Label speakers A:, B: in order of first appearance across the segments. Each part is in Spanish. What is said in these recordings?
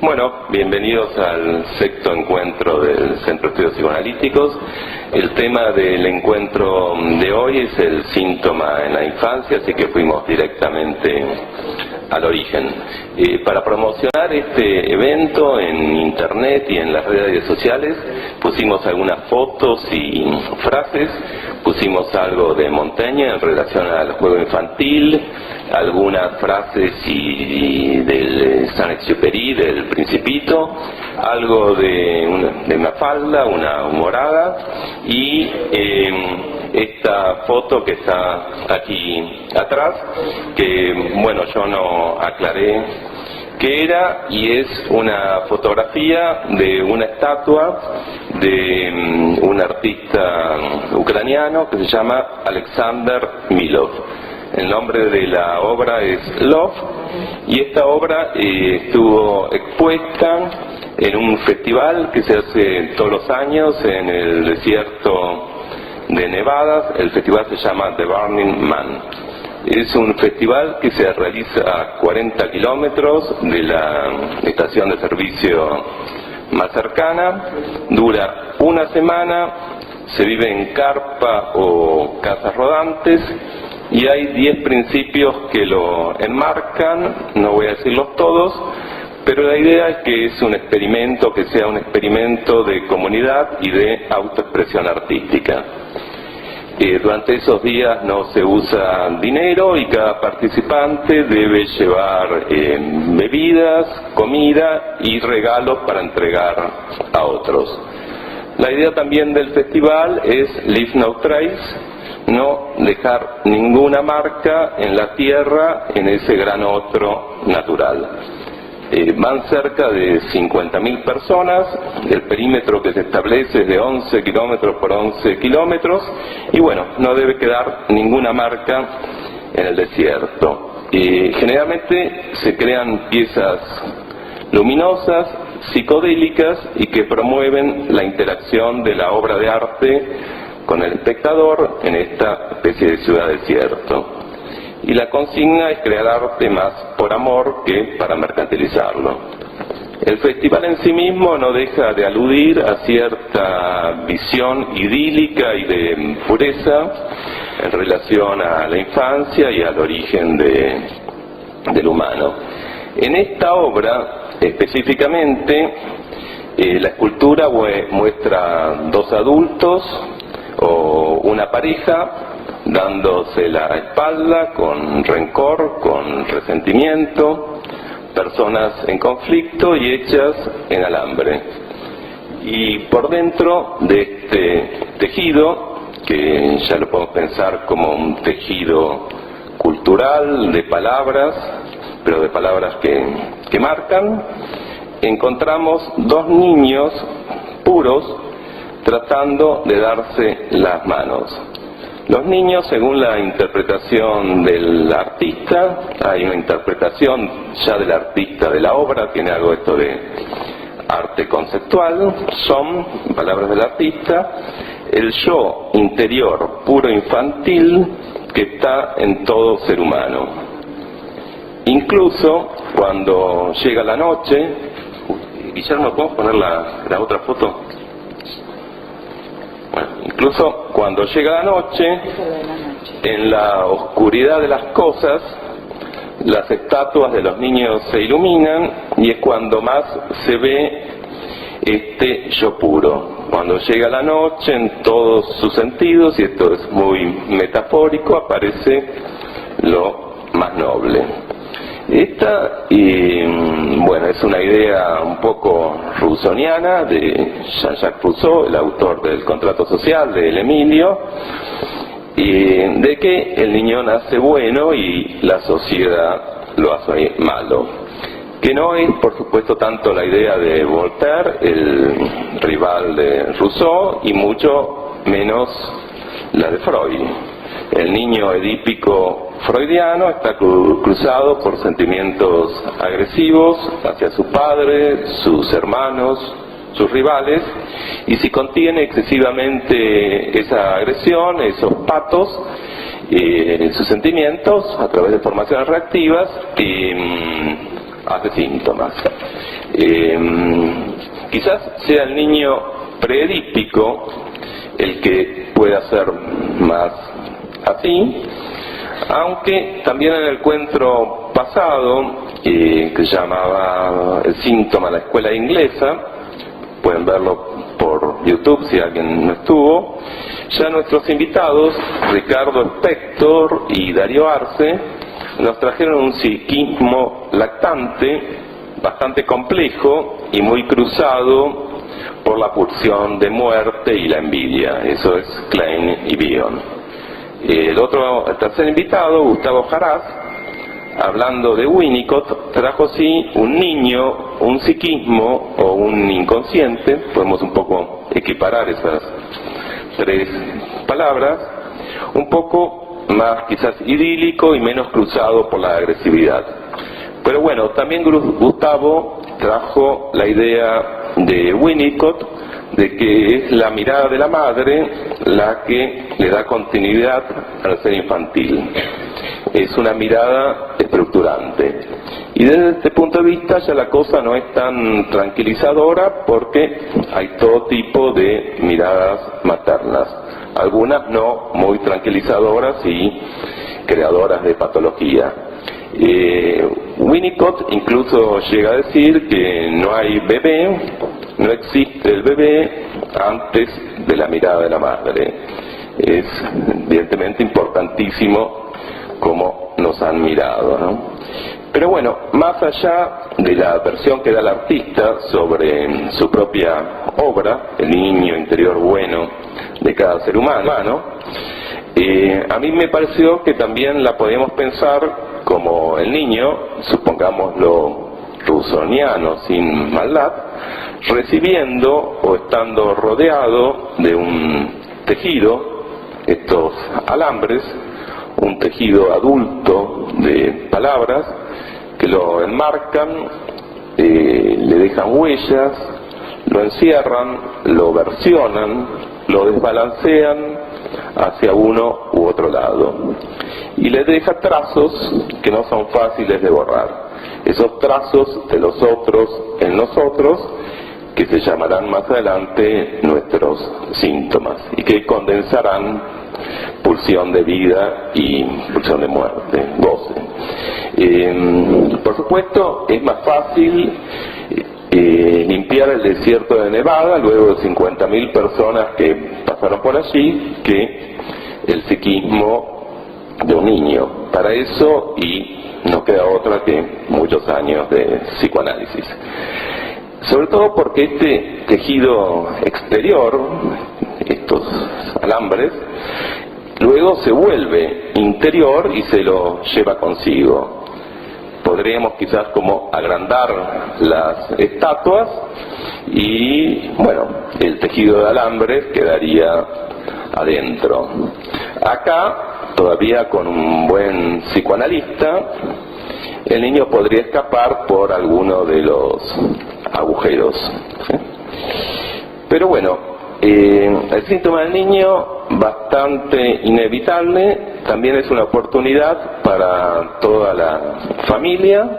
A: Bueno, bienvenidos al sexto encuentro del Centro de Estudios Psicoanalíticos. El tema del encuentro de hoy es el síntoma en la infancia, así que fuimos directamente al origen. Para promocionar este evento en internet y en las redes sociales pusimos algunas fotos y frases, pusimos algo de Montaigne en relación al juego infantil, algunas frases del Saint-Exupéry, del Principito, algo de Mafalda, una humorada, y esta foto que está aquí atrás, que bueno, yo no aclaré qué era, y es una fotografía de una estatua de un artista ucraniano que se llama Alexander Milov. El nombre de la obra es Love, y esta obra estuvo expuesta en un festival que se hace todos los años en el desierto de Nevada. El festival se llama The Burning Man. Es un festival que se realiza a 40 kilómetros de la estación de servicio más cercana, dura una semana, se vive en carpa o casas rodantes, y hay 10 principios que lo enmarcan. No voy a decirlos todos, pero la idea es que es un experimento, que sea un experimento de comunidad y de autoexpresión artística. Durante esos días no se usa dinero y cada participante debe llevar bebidas, comida y regalos para entregar a otros. La idea también del festival es Leave No Trace, no dejar ninguna marca en la tierra, en ese gran otro natural. Van cerca de 50.000 personas, el perímetro que se establece es de 11 kilómetros por 11 kilómetros, y bueno, no debe quedar ninguna marca en el desierto. Generalmente se crean piezas luminosas, psicodélicas, y que promueven la interacción de la obra de arte con el espectador en esta especie de ciudad desierto. Y la consigna es crear arte más por amor que para mercantilizarlo. El festival en sí mismo no deja de aludir a cierta visión idílica y de pureza en relación a la infancia y al origen del humano. En esta obra, específicamente, la escultura muestra dos adultos o una pareja dándose la espalda con rencor, con resentimiento, personas en conflicto y hechas en alambre. Y por dentro de este tejido, que ya lo podemos pensar como un tejido cultural de palabras, pero de palabras que marcan, encontramos dos niños puros tratando de darse las manos. Los niños, según la interpretación del artista, hay una interpretación ya del artista de la obra, tiene algo esto de arte conceptual, son, en palabras del artista, el yo interior puro infantil que está en todo ser humano. Incluso cuando llega la noche, Guillermo, ¿podemos poner la otra foto? Bueno, incluso cuando llega la noche, en la oscuridad de las cosas, las estatuas de los niños se iluminan, y es cuando más se ve este yo puro. Cuando llega la noche, en todos sus sentidos, y esto es muy metafórico, aparece lo más noble. Esta, bueno, es una idea un poco rousseauiana de Jean-Jacques Rousseau, el autor del Contrato Social, de El Emilio, de que el niño nace bueno y la sociedad lo hace malo. Que no es, por supuesto, tanto la idea de Voltaire, el rival de Rousseau, y mucho menos la de Freud. El niño edípico freudiano está cruzado por sentimientos agresivos hacia su padre, sus hermanos, sus rivales, y si contiene excesivamente esa agresión, esos patos, sus sentimientos, a través de formaciones reactivas, hace síntomas. Quizás sea el niño preedípico el que pueda ser más así, aunque también en el encuentro pasado, que se llamaba el síntoma de la escuela inglesa, pueden verlo por YouTube si alguien no estuvo, ya nuestros invitados, Ricardo Spector y Darío Arce, nos trajeron un psiquismo lactante bastante complejo y muy cruzado por la pulsión de muerte y la envidia. Eso es Klein y Bion. El tercer invitado, Gustavo Haras, hablando de Winnicott, trajo sí un niño, un psiquismo o un inconsciente, podemos un poco equiparar esas tres palabras, un poco más quizás idílico y menos cruzado por la agresividad. Pero bueno, también Gustavo trajo la idea de Winnicott, de que es la mirada de la madre la que le da continuidad al ser infantil. Es una mirada estructurante. Y desde este punto de vista ya la cosa no es tan tranquilizadora, porque hay todo tipo de miradas maternas. Algunas no muy tranquilizadoras y creadoras de patología. Winnicott incluso llega a decir que no hay bebé, no existe el bebé antes de la mirada de la madre. Es evidentemente importantísimo cómo nos han mirado, ¿no? Pero bueno, más allá de la versión que da el artista sobre su propia obra, el niño interior bueno de cada ser humano, a mí me pareció que también la podíamos pensar como el niño, supongámoslo rusoniano, sin maldad, recibiendo o estando rodeado de un tejido, estos alambres, un tejido adulto de palabras que lo enmarcan, le dejan huellas, lo encierran, lo versionan, lo desbalancean hacia uno u otro lado y le deja trazos que no son fáciles de borrar. Esos trazos de los otros en nosotros, que se llamarán más adelante nuestros síntomas y que condensarán pulsión de vida y pulsión de muerte, goce. Por supuesto, es más fácil limpiar el desierto de Nevada luego de 50.000 personas que pasaron por allí que el psiquismo de un niño. Para eso, y no queda otra que muchos años de psicoanálisis. Sobre todo porque este tejido exterior, estos alambres, luego se vuelve interior y se lo lleva consigo. Podríamos quizás como agrandar las estatuas y, bueno, el tejido de alambres quedaría adentro. Acá, todavía con un buen psicoanalista, el niño podría escapar por alguno de los agujeros. Pero bueno, el síntoma del niño, bastante inevitable, también es una oportunidad para toda la familia,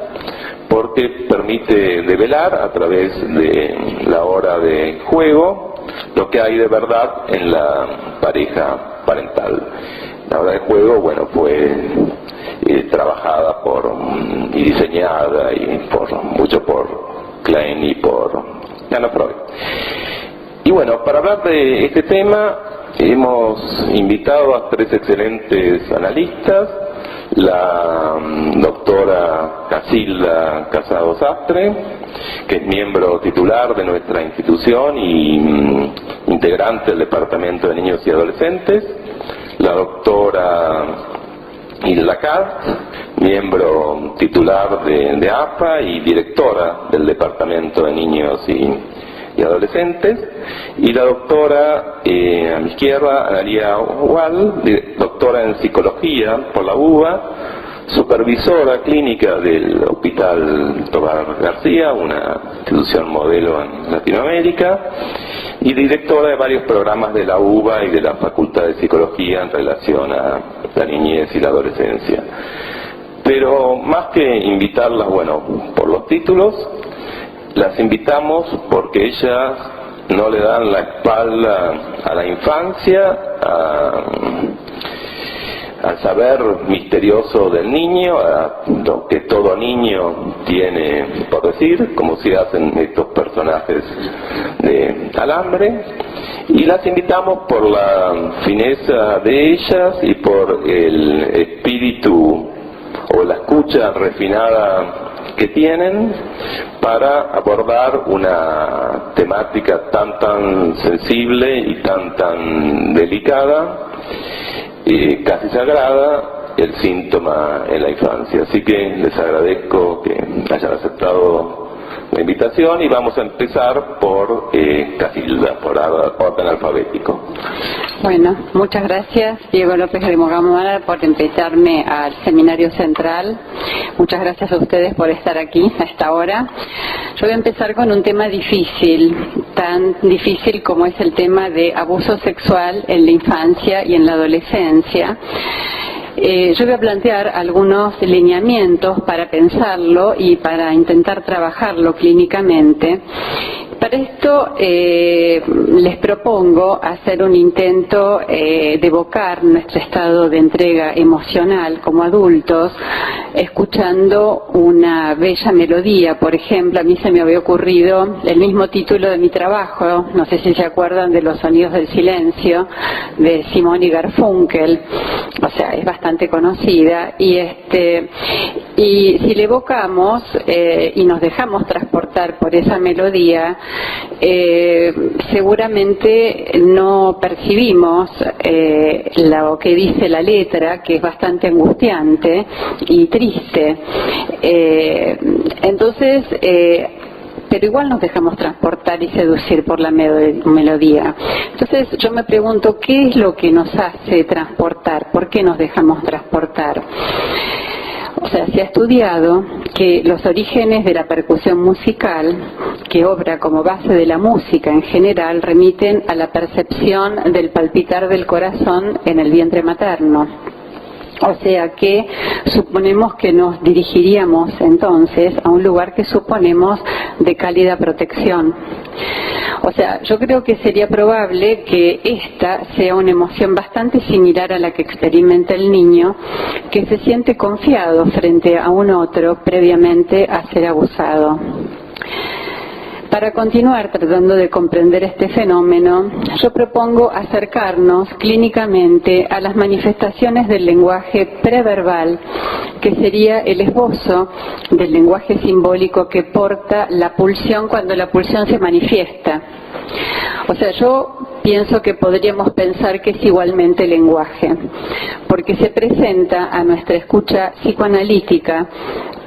A: porque permite develar a través de la hora de juego lo que hay de verdad en la pareja parental. La hora de juego, bueno, fue trabajada y diseñada y mucho por Klein y por Anna Freud. Y bueno, para hablar de este tema hemos invitado a tres excelentes analistas: la doctora Casilda Casado Sastre, que es miembro titular de nuestra institución y integrante del Departamento de Niños y Adolescentes; la doctora Hilda Katz, miembro titular de APA y directora del Departamento de Niños y Adolescentes; y la doctora, a mi izquierda, Analia Wall, doctora en Psicología por la UBA, supervisora clínica del Hospital Tobar García, una institución modelo en Latinoamérica, y directora de varios programas de la UBA y de la Facultad de Psicología en relación a la niñez y la adolescencia. Pero más que invitarlas, bueno, por los títulos, las invitamos porque ellas no le dan la espalda a la infancia, al saber misterioso del niño, a lo que todo niño tiene por decir, como si hacen estos personajes de alambre, y las invitamos por la fineza de ellas y por el espíritu o la escucha refinada que tienen para abordar una temática tan sensible y tan delicada, casi sagrada, el síntoma en la infancia. Así que les agradezco que hayan aceptado la invitación y vamos a empezar por Casilda, por orden alfabético.
B: Bueno, muchas gracias Diego López de Mogamara por invitarme al Seminario Central. Muchas gracias a ustedes por estar aquí a esta hora. Yo voy a empezar con un tema difícil, tan difícil como es el tema de abuso sexual en la infancia y en la adolescencia. Yo voy a plantear algunos lineamientos para pensarlo y para intentar trabajarlo clínicamente. Para esto les propongo hacer un intento de evocar nuestro estado de entrega emocional como adultos, escuchando una bella melodía. Por ejemplo, a mí se me había ocurrido el mismo título de mi trabajo, no sé si se acuerdan de Los sonidos del silencio, de Simon y Garfunkel, o sea, es bastante conocida, y si le evocamos y nos dejamos transportar por esa melodía, seguramente no percibimos lo que dice la letra, que es bastante angustiante y triste. Entonces, pero igual nos dejamos transportar y seducir por la melodía. Entonces yo me pregunto, ¿qué es lo que nos hace transportar? ¿Por qué nos dejamos transportar? O sea, se ha estudiado que los orígenes de la percusión musical, que obra como base de la música en general, remiten a la percepción del palpitar del corazón en el vientre materno. O sea que suponemos que nos dirigiríamos entonces a un lugar que suponemos de cálida protección. O sea, yo creo que sería probable que esta sea una emoción bastante similar a la que experimenta el niño, que se siente confiado frente a un otro previamente a ser abusado. Para continuar tratando de comprender este fenómeno, yo propongo acercarnos clínicamente a las manifestaciones del lenguaje preverbal, que sería el esbozo del lenguaje simbólico que porta la pulsión cuando la pulsión se manifiesta. O sea, yo pienso que podríamos pensar que es igualmente lenguaje, porque se presenta a nuestra escucha psicoanalítica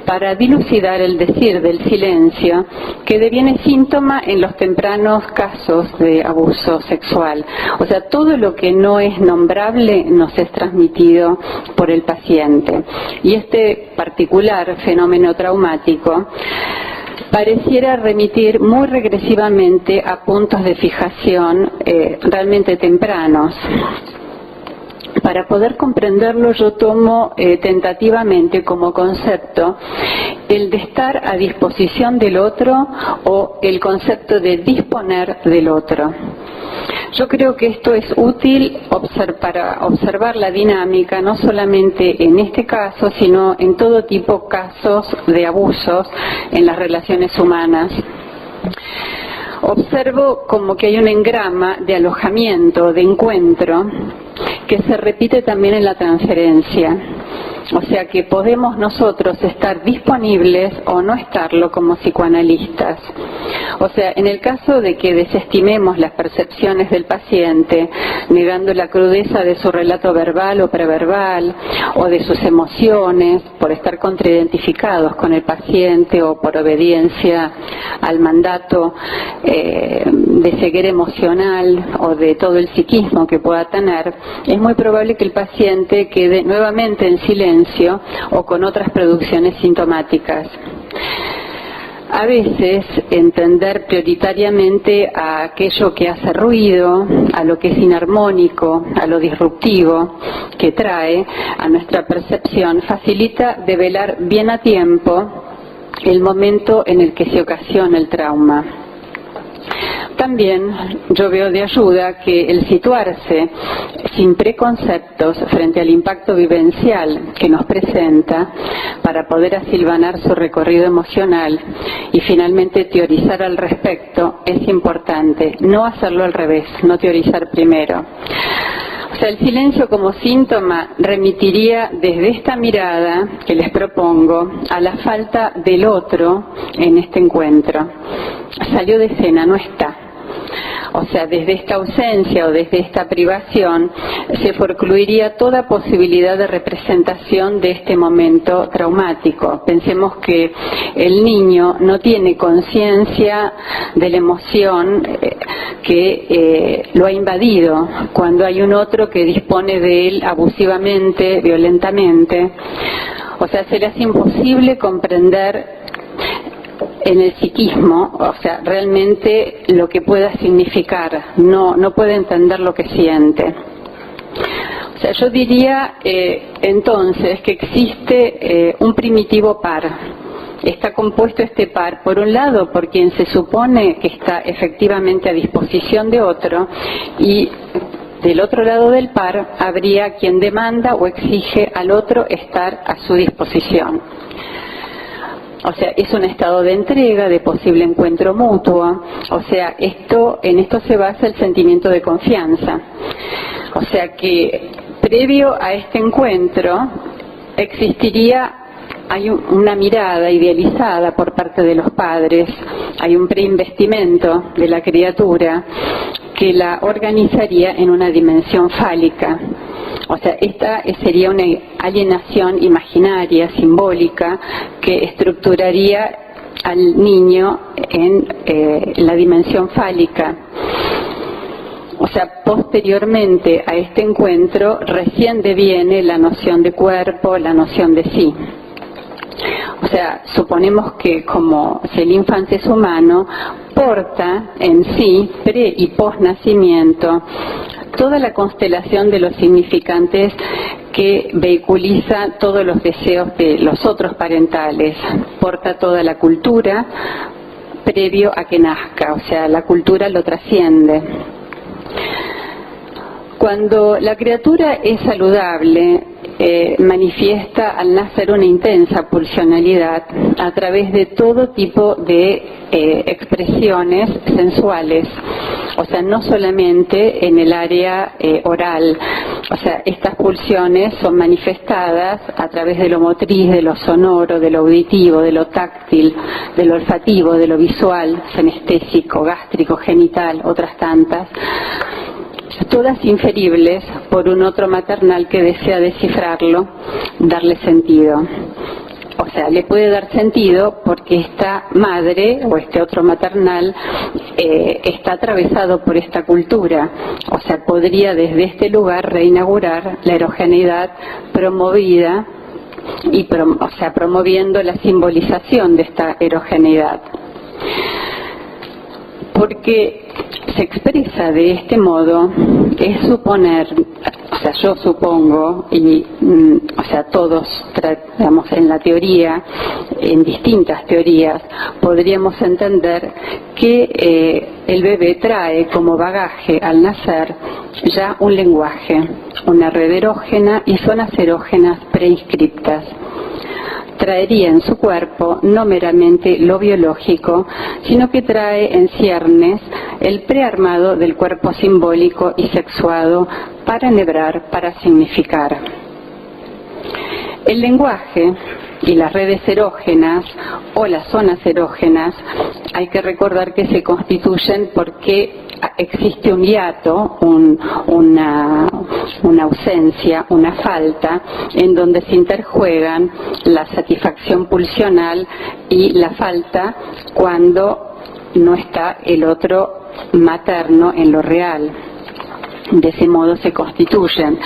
B: para dilucidar el decir del silencio, que deviene síntoma en los tempranos casos de abuso sexual. O sea, todo lo que no es nombrable nos es transmitido por el paciente. Y este particular fenómeno traumático pareciera remitir muy regresivamente a puntos de fijación realmente tempranos. Para poder comprenderlo, yo tomo tentativamente como concepto el de estar a disposición del otro o el concepto de disponer del otro. Yo creo que esto es útil para observar la dinámica, no solamente en este caso, sino en todo tipo de casos de abusos en las relaciones humanas. Observo como que hay un engrama de alojamiento, de encuentro, que se repite también en la transferencia. O sea que podemos nosotros estar disponibles o no estarlo como psicoanalistas. O sea, en el caso de que desestimemos las percepciones del paciente, negando la crudeza de su relato verbal o preverbal, o de sus emociones, por estar contraidentificados con el paciente o por obediencia al mandato de ceguera emocional o de todo el psiquismo que pueda tener, es muy probable que el paciente quede nuevamente en silencio o con otras producciones sintomáticas. a veces entender prioritariamente a aquello que hace ruido, a lo que es inarmónico, a lo disruptivo que trae a nuestra percepción, facilita develar bien a tiempo el momento en el que se ocasiona el trauma. También yo veo de ayuda que el situarse sin preconceptos frente al impacto vivencial que nos presenta para poder asilvanar su recorrido emocional y finalmente teorizar al respecto es importante. No hacerlo al revés, no teorizar primero. O sea, el silencio como síntoma remitiría desde esta mirada que les propongo a la falta del otro en este encuentro. Salió de escena, no está. O sea, desde esta ausencia o desde esta privación se forcluiría toda posibilidad de representación de este momento traumático. Pensemos que el niño no tiene conciencia de la emoción que lo ha invadido cuando hay un otro que dispone de él abusivamente, violentamente. O sea, se le hace imposible comprender en el psiquismo, o sea, realmente lo que pueda significar, no puede entender lo que siente. O sea, yo diría entonces que existe un primitivo par. Está compuesto este par, por un lado, por quien se supone que está efectivamente a disposición de otro, y del otro lado del par habría quien demanda o exige al otro estar a su disposición. O sea, es un estado de entrega, de posible encuentro mutuo. O sea, en esto se basa el sentimiento de confianza. O sea que previo a este encuentro hay una mirada idealizada por parte de los padres, hay un preinvestimento de la criatura que la organizaría en una dimensión fálica. O sea, esta sería una alienación imaginaria, simbólica, que estructuraría al niño en la dimensión fálica. O sea, posteriormente a este encuentro recién deviene la noción de cuerpo, la noción de sí. O sea, suponemos que como si el infante es humano, porta en sí, pre y post nacimiento, toda la constelación de los significantes que vehiculiza todos los deseos de los otros parentales, porta toda la cultura previo a que nazca, o sea, la cultura lo trasciende. Cuando la criatura es saludable, manifiesta al nacer una intensa pulsionalidad a través de todo tipo de expresiones sensuales, o sea, no solamente en el área oral. O sea, estas pulsiones son manifestadas a través de lo motriz, de lo sonoro, de lo auditivo, de lo táctil, de lo olfativo, de lo visual, senestésico, gástrico, genital, otras tantas, todas inferibles por un otro maternal que desea descifrarlo, darle sentido. O sea, le puede dar sentido porque esta madre o este otro maternal está atravesado por esta cultura. O sea, podría desde este lugar reinaugurar la erogeneidad promovida y promoviendo la simbolización de esta erogeneidad. Porque se expresa de este modo, es suponer, o sea, yo supongo, y o sea, todos, digamos, en la teoría, en distintas teorías, podríamos entender que el bebé trae como bagaje al nacer ya un lenguaje, una red erógena y zonas erógenas preinscriptas. Traería en su cuerpo no meramente lo biológico, sino que trae en ciernes el prearmado del cuerpo simbólico y sexuado para enhebrar, para significar. El lenguaje y las redes erógenas o las zonas erógenas, hay que recordar que se constituyen porque existe un hiato, una ausencia, una falta, en donde se interjuegan la satisfacción pulsional y la falta cuando no está el otro materno en lo real. de ese modo se constituyen.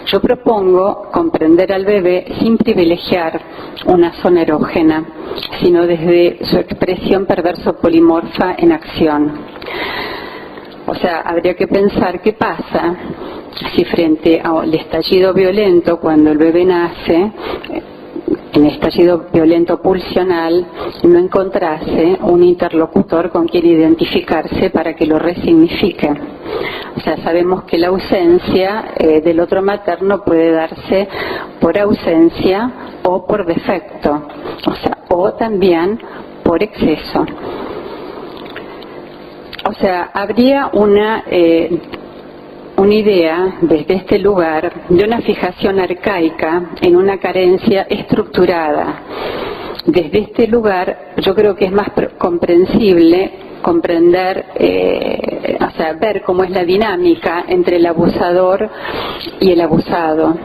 B: Yo propongo comprender al bebé sin privilegiar una zona erógena, sino desde su expresión perverso-polimorfa en acción. O sea, habría que pensar qué pasa si frente al estallido violento cuando el bebé nace, en estallido violento pulsional, no encontrase un interlocutor con quien identificarse para que lo resignifique. O sea, sabemos que la ausencia del otro materno puede darse por ausencia o por defecto, o sea, o también por exceso. O sea, habría una idea desde este lugar de una fijación arcaica en una carencia estructurada. Desde este lugar yo creo que es más comprensible comprender, o sea, ver cómo es la dinámica entre el abusador y el abusado.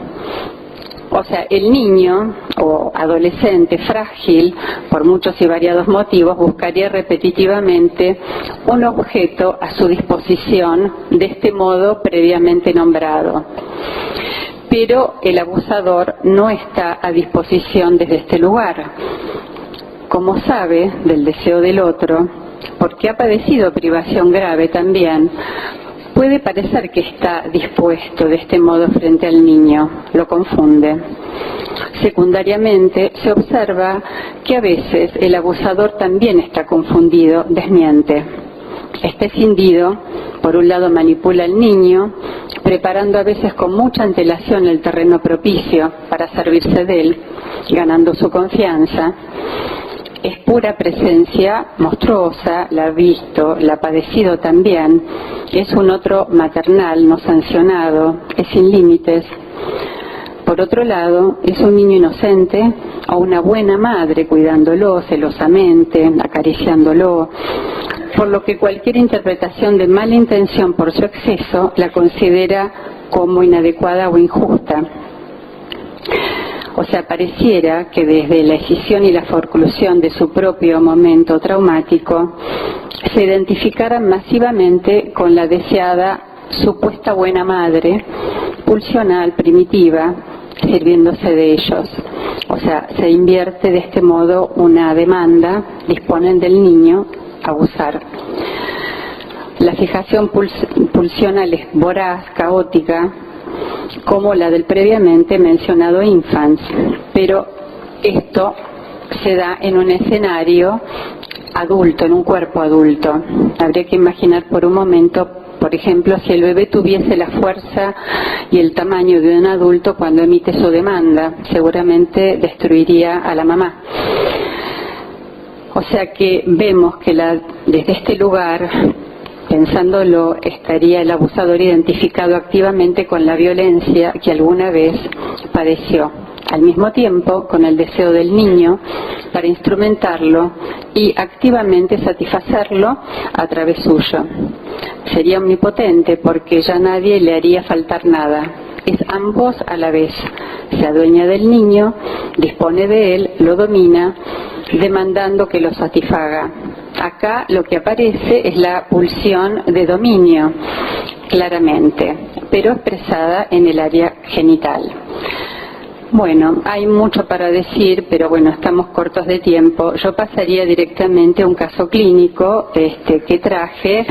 B: O sea, el niño o adolescente frágil, por muchos y variados motivos, buscaría repetitivamente un objeto a su disposición de este modo previamente nombrado. Pero el abusador no está a disposición desde este lugar. Como sabe del deseo del otro, porque ha padecido privación grave también, puede parecer que está dispuesto de este modo frente al niño, lo confunde. Secundariamente, se observa que a veces el abusador también está confundido, desmiente. Este escindido, por un lado, manipula al niño, preparando a veces con mucha antelación el terreno propicio para servirse de él, ganando su confianza. Es pura presencia monstruosa, la ha visto, la ha padecido también, es un otro maternal no sancionado, es sin límites. Por otro lado, es un niño inocente o una buena madre cuidándolo celosamente, acariciándolo, por lo que cualquier interpretación de mala intención por su exceso la considera como inadecuada o injusta. O sea, pareciera que desde la escisión y la forclusión de su propio momento traumático se identificaran masivamente con la deseada supuesta buena madre, pulsional, primitiva, sirviéndose de ellos. O sea, se invierte de este modo una demanda, disponen del niño a abusar. La fijación pulsional es voraz, caótica, como la del previamente mencionado infans, pero esto se da en un escenario adulto, en un cuerpo adulto. Habría que imaginar por un momento, por ejemplo, si el bebé tuviese la fuerza y el tamaño de un adulto cuando emite su demanda, seguramente destruiría a la mamá. O sea que vemos que desde este lugar, pensándolo, estaría el abusador identificado activamente con la violencia que alguna vez padeció, al mismo tiempo con el deseo del niño para instrumentarlo y activamente satisfacerlo a través suyo. Sería omnipotente porque ya nadie le haría faltar nada. Es ambos a la vez. Se adueña del niño, dispone de él, lo domina, demandando que lo satisfaga. Acá lo que aparece es la pulsión de dominio, claramente, pero expresada en el área genital. Bueno, hay mucho para decir, pero bueno, estamos cortos de tiempo. Yo pasaría directamente a un caso clínico que traje.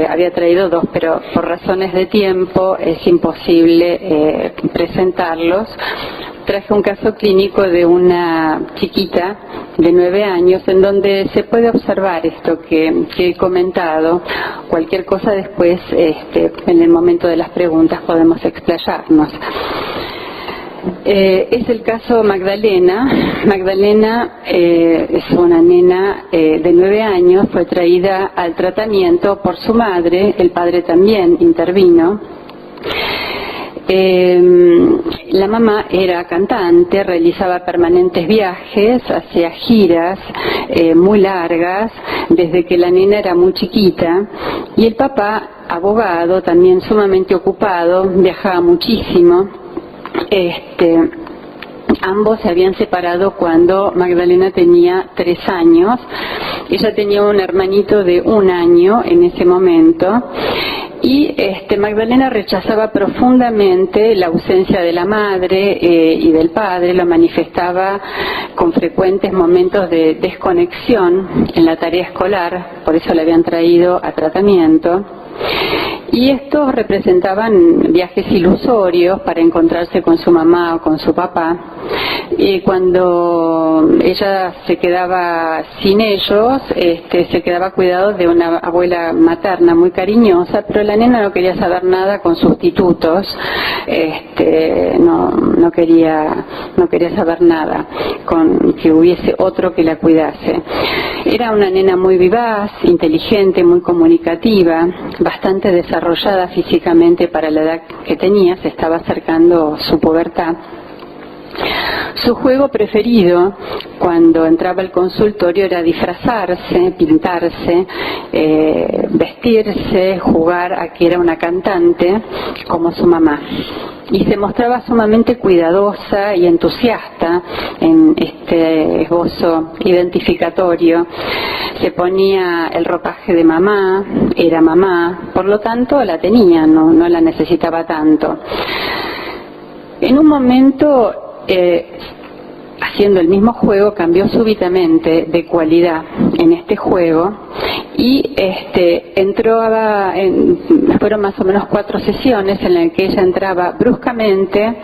B: Había traído dos, pero por razones de tiempo es imposible presentarlos. Traje un caso clínico de una chiquita de 9 años en donde se puede observar esto que he comentado. Cualquier cosa después, en el momento de las preguntas, podemos explayarnos. Es el caso Magdalena. Magdalena es una nena de 9 años, fue traída al tratamiento por su madre, el padre también intervino. La mamá era cantante, realizaba permanentes viajes, hacía giras muy largas desde que la nena era muy chiquita, y el papá, abogado, también sumamente ocupado, viajaba muchísimo. Ambos se habían separado cuando Magdalena tenía 3 años. Ella tenía un hermanito de 1 año en ese momento. Y Magdalena rechazaba profundamente la ausencia de la madre y del padre, lo manifestaba con frecuentes momentos de desconexión en la tarea escolar, por eso la habían traído a tratamiento. Y estos representaban viajes ilusorios para encontrarse con su mamá o con su papá. Y cuando ella se quedaba sin ellos, se quedaba cuidado de una abuela materna muy cariñosa, pero la nena no quería saber nada con sustitutos, no quería saber nada con que hubiese otro que la cuidase. Era una nena muy vivaz, inteligente, muy comunicativa, bastante desarrollada físicamente para la edad que tenía, se estaba acercando su pubertad. Su juego preferido cuando entraba al consultorio era disfrazarse, pintarse, vestirse, jugar a que era una cantante como su mamá. Y se mostraba sumamente cuidadosa y entusiasta en este esbozo identificatorio. Se ponía el ropaje de mamá, era mamá, por lo tanto la tenía, no la necesitaba tanto. En un momento, haciendo el mismo juego, cambió súbitamente de cualidad en este juego y fueron más o menos 4 sesiones en las que ella entraba bruscamente,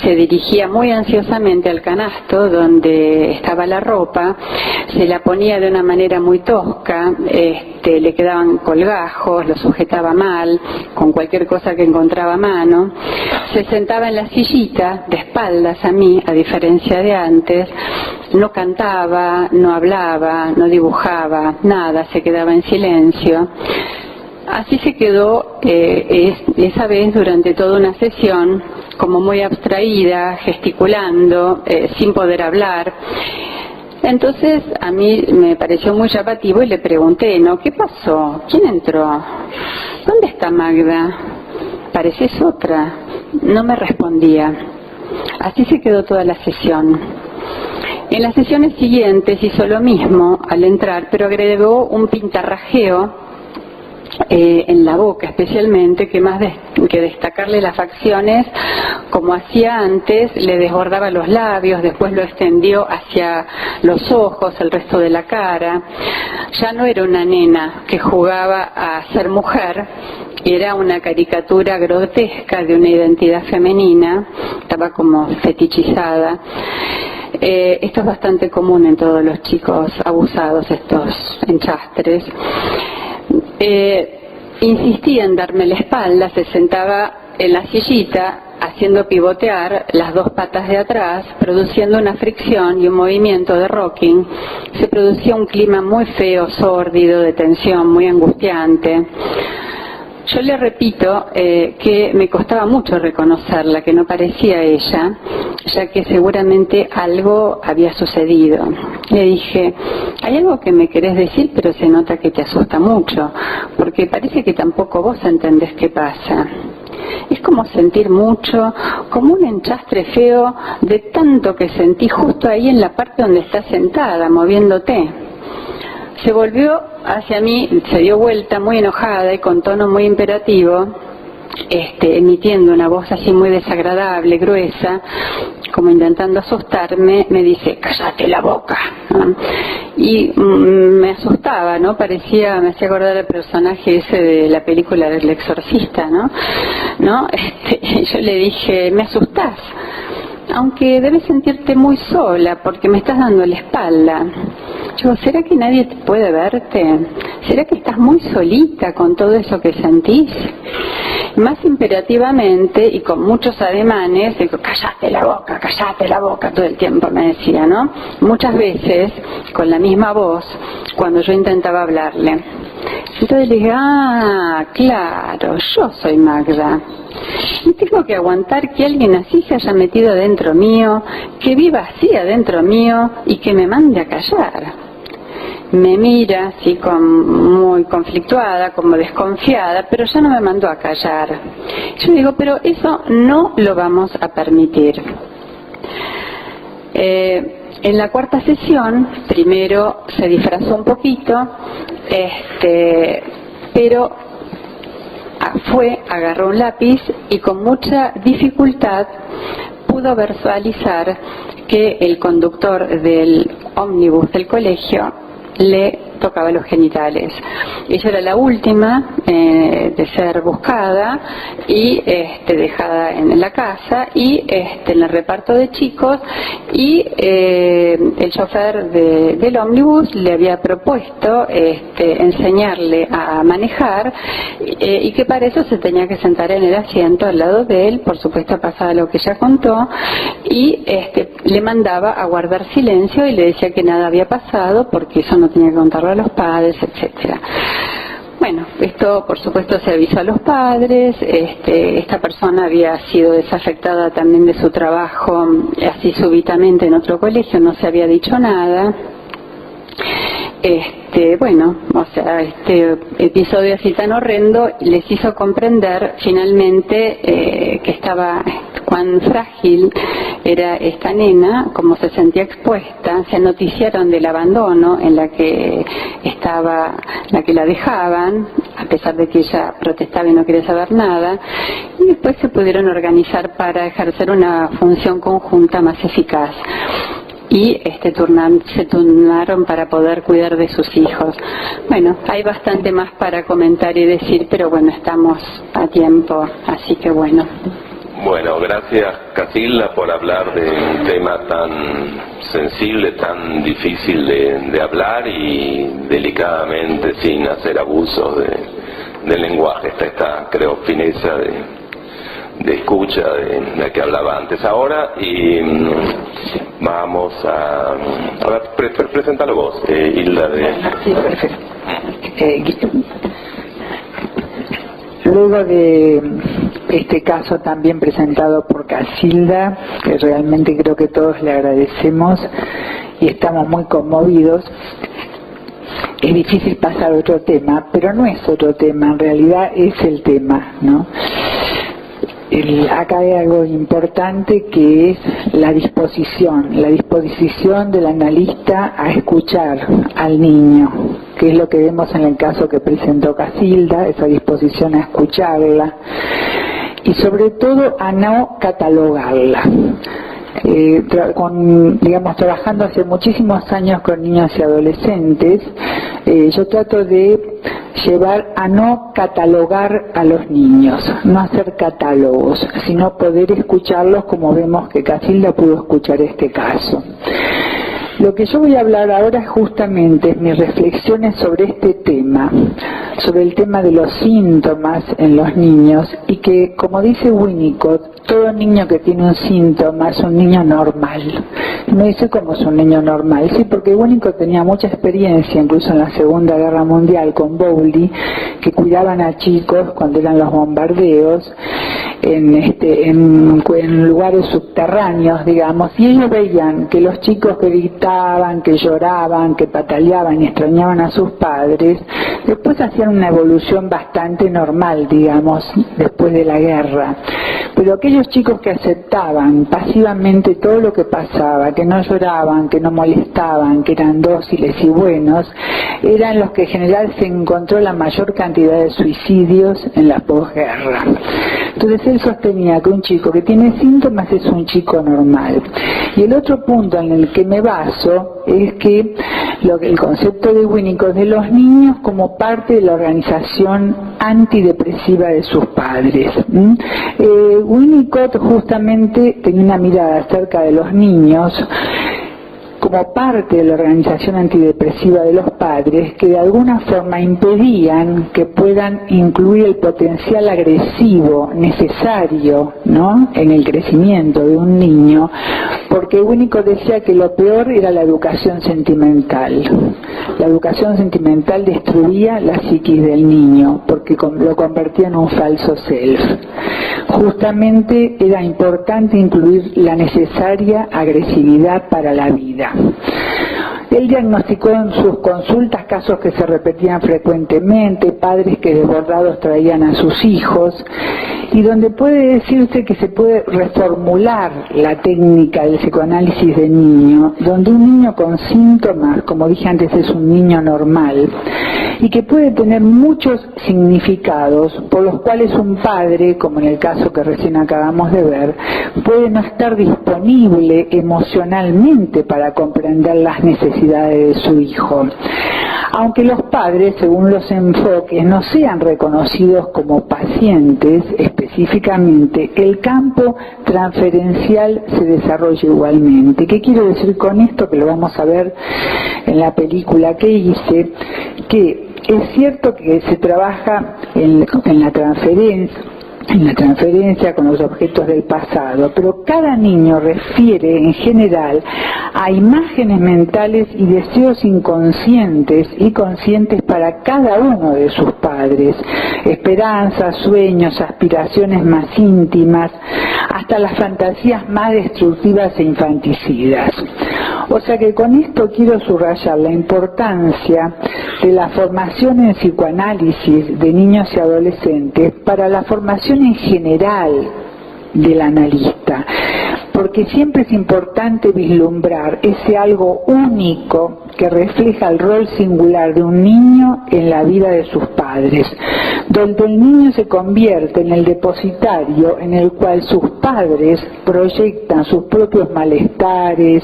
B: se dirigía muy ansiosamente al canasto donde estaba la ropa, se la ponía de una manera muy tosca, le quedaban colgajos, lo sujetaba mal, con cualquier cosa que encontraba a mano, se sentaba en la sillita de espaldas a mí, a diferencia de antes, no cantaba, no hablaba, no dibujaba, nada, se quedaba en silencio. Así se quedó esa vez durante toda una sesión, como muy abstraída, gesticulando, sin poder hablar. Entonces a mí me pareció muy llamativo y le pregunté, ¿no? ¿Qué pasó? ¿Quién entró? ¿Dónde está Magda? Pareces otra. No me respondía. Así se quedó toda la sesión. En las sesiones siguientes hizo lo mismo al entrar, pero agregó un pintarrajeo en la boca especialmente, que más que destacarle las facciones, como hacía antes, le desbordaba los labios, después lo extendió hacia los ojos, el resto de la cara. Ya no era una nena que jugaba a ser mujer, era una caricatura grotesca de una identidad femenina, estaba como fetichizada. Esto es bastante común en todos los chicos abusados, estos enchastres. Insistía en darme la espalda, se sentaba en la sillita haciendo pivotear las 2 patas de atrás, produciendo una fricción y un movimiento de rocking. Se producía un clima muy feo, sórdido, de tensión, muy angustiante. Yo le repito que me costaba mucho reconocerla, que no parecía ella, ya que seguramente algo había sucedido. Le dije, hay algo que me querés decir, pero se nota que te asusta mucho, porque parece que tampoco vos entendés qué pasa. Es como sentir mucho, como un enchastre feo de tanto que sentí justo ahí en la parte donde estás sentada, moviéndote. Se volvió hacia mí, se dio vuelta muy enojada y con tono muy imperativo, emitiendo una voz así muy desagradable, gruesa, como intentando asustarme, me dice, cállate la boca, ¿no? Y me asustaba, ¿no? Me hacía acordar al personaje ese de la película del exorcista, ¿no? Yo le dije, me asustás, aunque debes sentirte muy sola porque me estás dando la espalda. Yo, ¿será que nadie puede verte? ¿Será que estás muy solita con todo eso que sentís? Más imperativamente y con muchos ademanes, digo, cállate la boca, todo el tiempo me decía, ¿no? Muchas veces, con la misma voz, cuando yo intentaba hablarle. Entonces le dije, claro, yo soy Magda. Y tengo que aguantar que alguien así se haya metido adentro mío, que viva así adentro mío y que me mande a callar. Me mira así muy conflictuada, como desconfiada, pero ya no me mandó a callar. Yo digo, pero eso no lo vamos a permitir. En la 4ª sesión, primero se disfrazó un poquito, pero fue, agarró un lápiz y con mucha dificultad pudo visualizar que el conductor del ómnibus del colegio le tocaba los genitales. Ella era la última de ser buscada y dejada en la casa y en el reparto de chicos, y el chofer del ómnibus le había propuesto enseñarle a manejar, y que para eso se tenía que sentar en el asiento al lado de él. Por supuesto pasaba lo que ella contó, y le mandaba a guardar silencio y le decía que nada había pasado porque eso no tenía que contarlo a los padres, etcétera. Bueno, esto por supuesto se avisó a los padres. Esta persona había sido desafectada también de su trabajo así súbitamente en otro colegio, no se había dicho nada. Bueno, o sea, este episodio así tan horrendo les hizo comprender finalmente que estaba, cuán frágil era esta nena, cómo se sentía expuesta. Se noticiaron del abandono en la que estaba, la que la dejaban, a pesar de que ella protestaba y no quería saber nada, y después se pudieron organizar para ejercer una función conjunta más eficaz. Y se turnaron para poder cuidar de sus hijos. Bueno, hay bastante más para comentar y decir, pero bueno, estamos a tiempo, así que bueno.
A: Bueno, gracias Casilda por hablar de un tema tan sensible, tan difícil de hablar y delicadamente, sin hacer abusos del lenguaje. Está creo, fineza de escucha de la que hablaba antes ahora, y vamos a ver, preséntalo vos, Hilda.
C: Sí, perfecto. Luego de este caso también presentado por Casilda, que realmente creo que todos le agradecemos y estamos muy conmovidos, es difícil pasar a otro tema, pero no es otro tema, en realidad es el tema, ¿no? Acá hay algo importante, que es la disposición del analista a escuchar al niño, que es lo que vemos en el caso que presentó Casilda, esa disposición a escucharla y sobre todo a no catalogarla. Trabajando hace muchísimos años con niños y adolescentes, yo trato de llevar a no catalogar a los niños, no hacer catálogos, sino poder escucharlos, como vemos que Casilda pudo escuchar este caso. Lo que yo voy a hablar ahora es justamente mis reflexiones sobre este tema, sobre el tema de los síntomas en los niños, y que, como dice Winnicott, todo niño que tiene un síntoma es un niño normal. Y me dice, ¿cómo es un niño normal? Sí, porque Winnicott tenía mucha experiencia, incluso en la Segunda Guerra Mundial, con Bowley, que cuidaban a chicos cuando eran los bombardeos, en lugares subterráneos, digamos, y ellos veían que los chicos que gritaban, que lloraban, que pataleaban y extrañaban a sus padres, después hacían una evolución bastante normal, digamos, después de la guerra. Pero aquellos chicos que aceptaban pasivamente todo lo que pasaba, que no lloraban, que no molestaban, que eran dóciles y buenos, eran los que en general se encontró la mayor cantidad de suicidios en la posguerra. Entonces él sostenía que un chico que tiene síntomas es un chico normal. Y el otro punto en el que me baso es que el concepto de Winnicott de los niños como parte de la organización antidepresiva de sus padres. Winnicott justamente tenía una mirada acerca de los niños como parte de la organización antidepresiva de los padres, que de alguna forma impedían que puedan incluir el potencial agresivo necesario, ¿no?, en el crecimiento de un niño, porque Winnicott decía que lo peor era la educación sentimental. La educación sentimental destruía la psiquis del niño, porque lo convertía en un falso self. Justamente era importante incluir la necesaria agresividad para la vida. Él diagnosticó en sus consultas casos que se repetían frecuentemente, padres que desbordados traían a sus hijos, y donde puede decirse que se puede reformular la técnica del psicoanálisis de niño, donde un niño con síntomas, como dije antes, es un niño normal, y que puede tener muchos significados por los cuales un padre, como en el caso que recién acabamos de ver, puede no estar disponible emocionalmente para comprender las necesidades de su hijo. Aunque los padres, según los enfoques, no sean reconocidos como pacientes específicamente, el campo transferencial se desarrolla igualmente. ¿Qué quiero decir con esto? Que lo vamos a ver en la película que hice, que es cierto que se trabaja en la transferencia con los objetos del pasado, pero cada niño refiere en general a imágenes mentales y deseos inconscientes y conscientes para cada uno de sus padres, esperanzas, sueños, aspiraciones más íntimas, hasta las fantasías más destructivas e infanticidas. O sea que con esto quiero subrayar la importancia de la formación en psicoanálisis de niños y adolescentes para la formación en general del analista, porque siempre es importante vislumbrar ese algo único que refleja el rol singular de un niño en la vida de sus padres, donde el niño se convierte en el depositario en el cual sus padres proyectan sus propios malestares,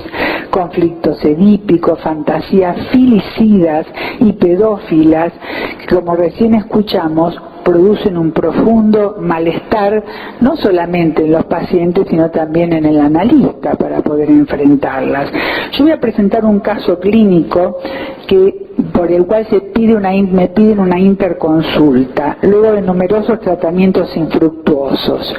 C: conflictos edípicos, fantasías filicidas y pedófilas, que como recién escuchamos, producen un profundo malestar, no solamente en los pacientes, sino también en el analista para poder enfrentarlas. Yo voy a presentar un caso clínico por el cual me piden una interconsulta, luego de numerosos tratamientos infructuosos.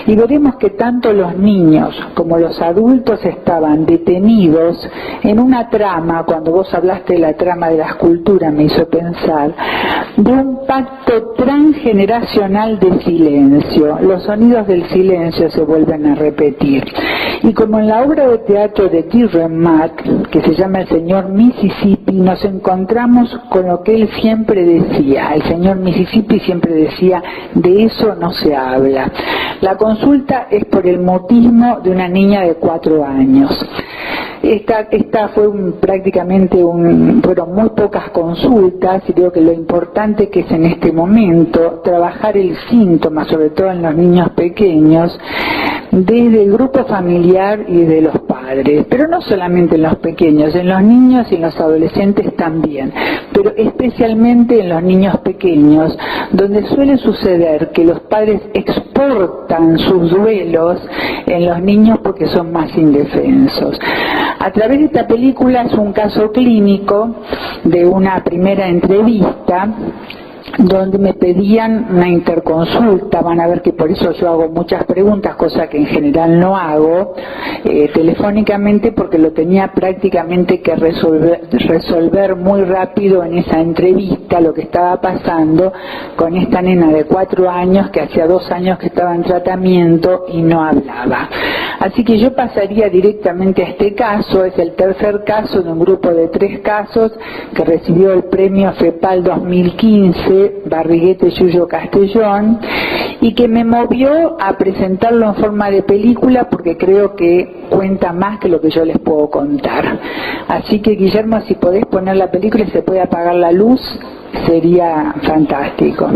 C: Y veremos que tanto los niños como los adultos estaban detenidos en una trama, cuando vos hablaste de la trama de la escultura me hizo pensar, de un pacto transgeneracional de silencio. Los sonidos del silencio se vuelven a repetir. Y como en la obra de teatro de Tyrone Mack, que se llama El señor Mississippi, nos encontramos con lo que él siempre decía. El señor Mississippi siempre decía, de eso no se habla. La consulta es por el mutismo de una niña de 4 años. Esta fue fueron muy pocas consultas, y creo que lo importante que es en este momento trabajar el síntoma, sobre todo en los niños pequeños, desde el grupo familiar y de los padres, pero no solamente en los pequeños, en los niños y en los adolescentes también, pero especialmente en los niños pequeños, donde suele suceder que los padres exportan sus duelos en los niños porque son más indefensos. A través de esta película es un caso clínico de una primera entrevista donde me pedían una interconsulta. Van a ver que por eso yo hago muchas preguntas, cosa que en general no hago telefónicamente, porque lo tenía prácticamente que resolver muy rápido en esa entrevista, lo que estaba pasando con esta nena de 4 años que hacía 2 años que estaba en tratamiento y no hablaba. Así que yo pasaría directamente a este caso. Es el tercer caso de un grupo de 3 casos que recibió el premio FEPAL 2015 Barriguete Yuyo Castellón, y que me movió a presentarlo en forma de película porque creo que cuenta más que lo que yo les puedo contar. Así que, Guillermo, si podés poner la película y se puede apagar la luz, sería fantástico.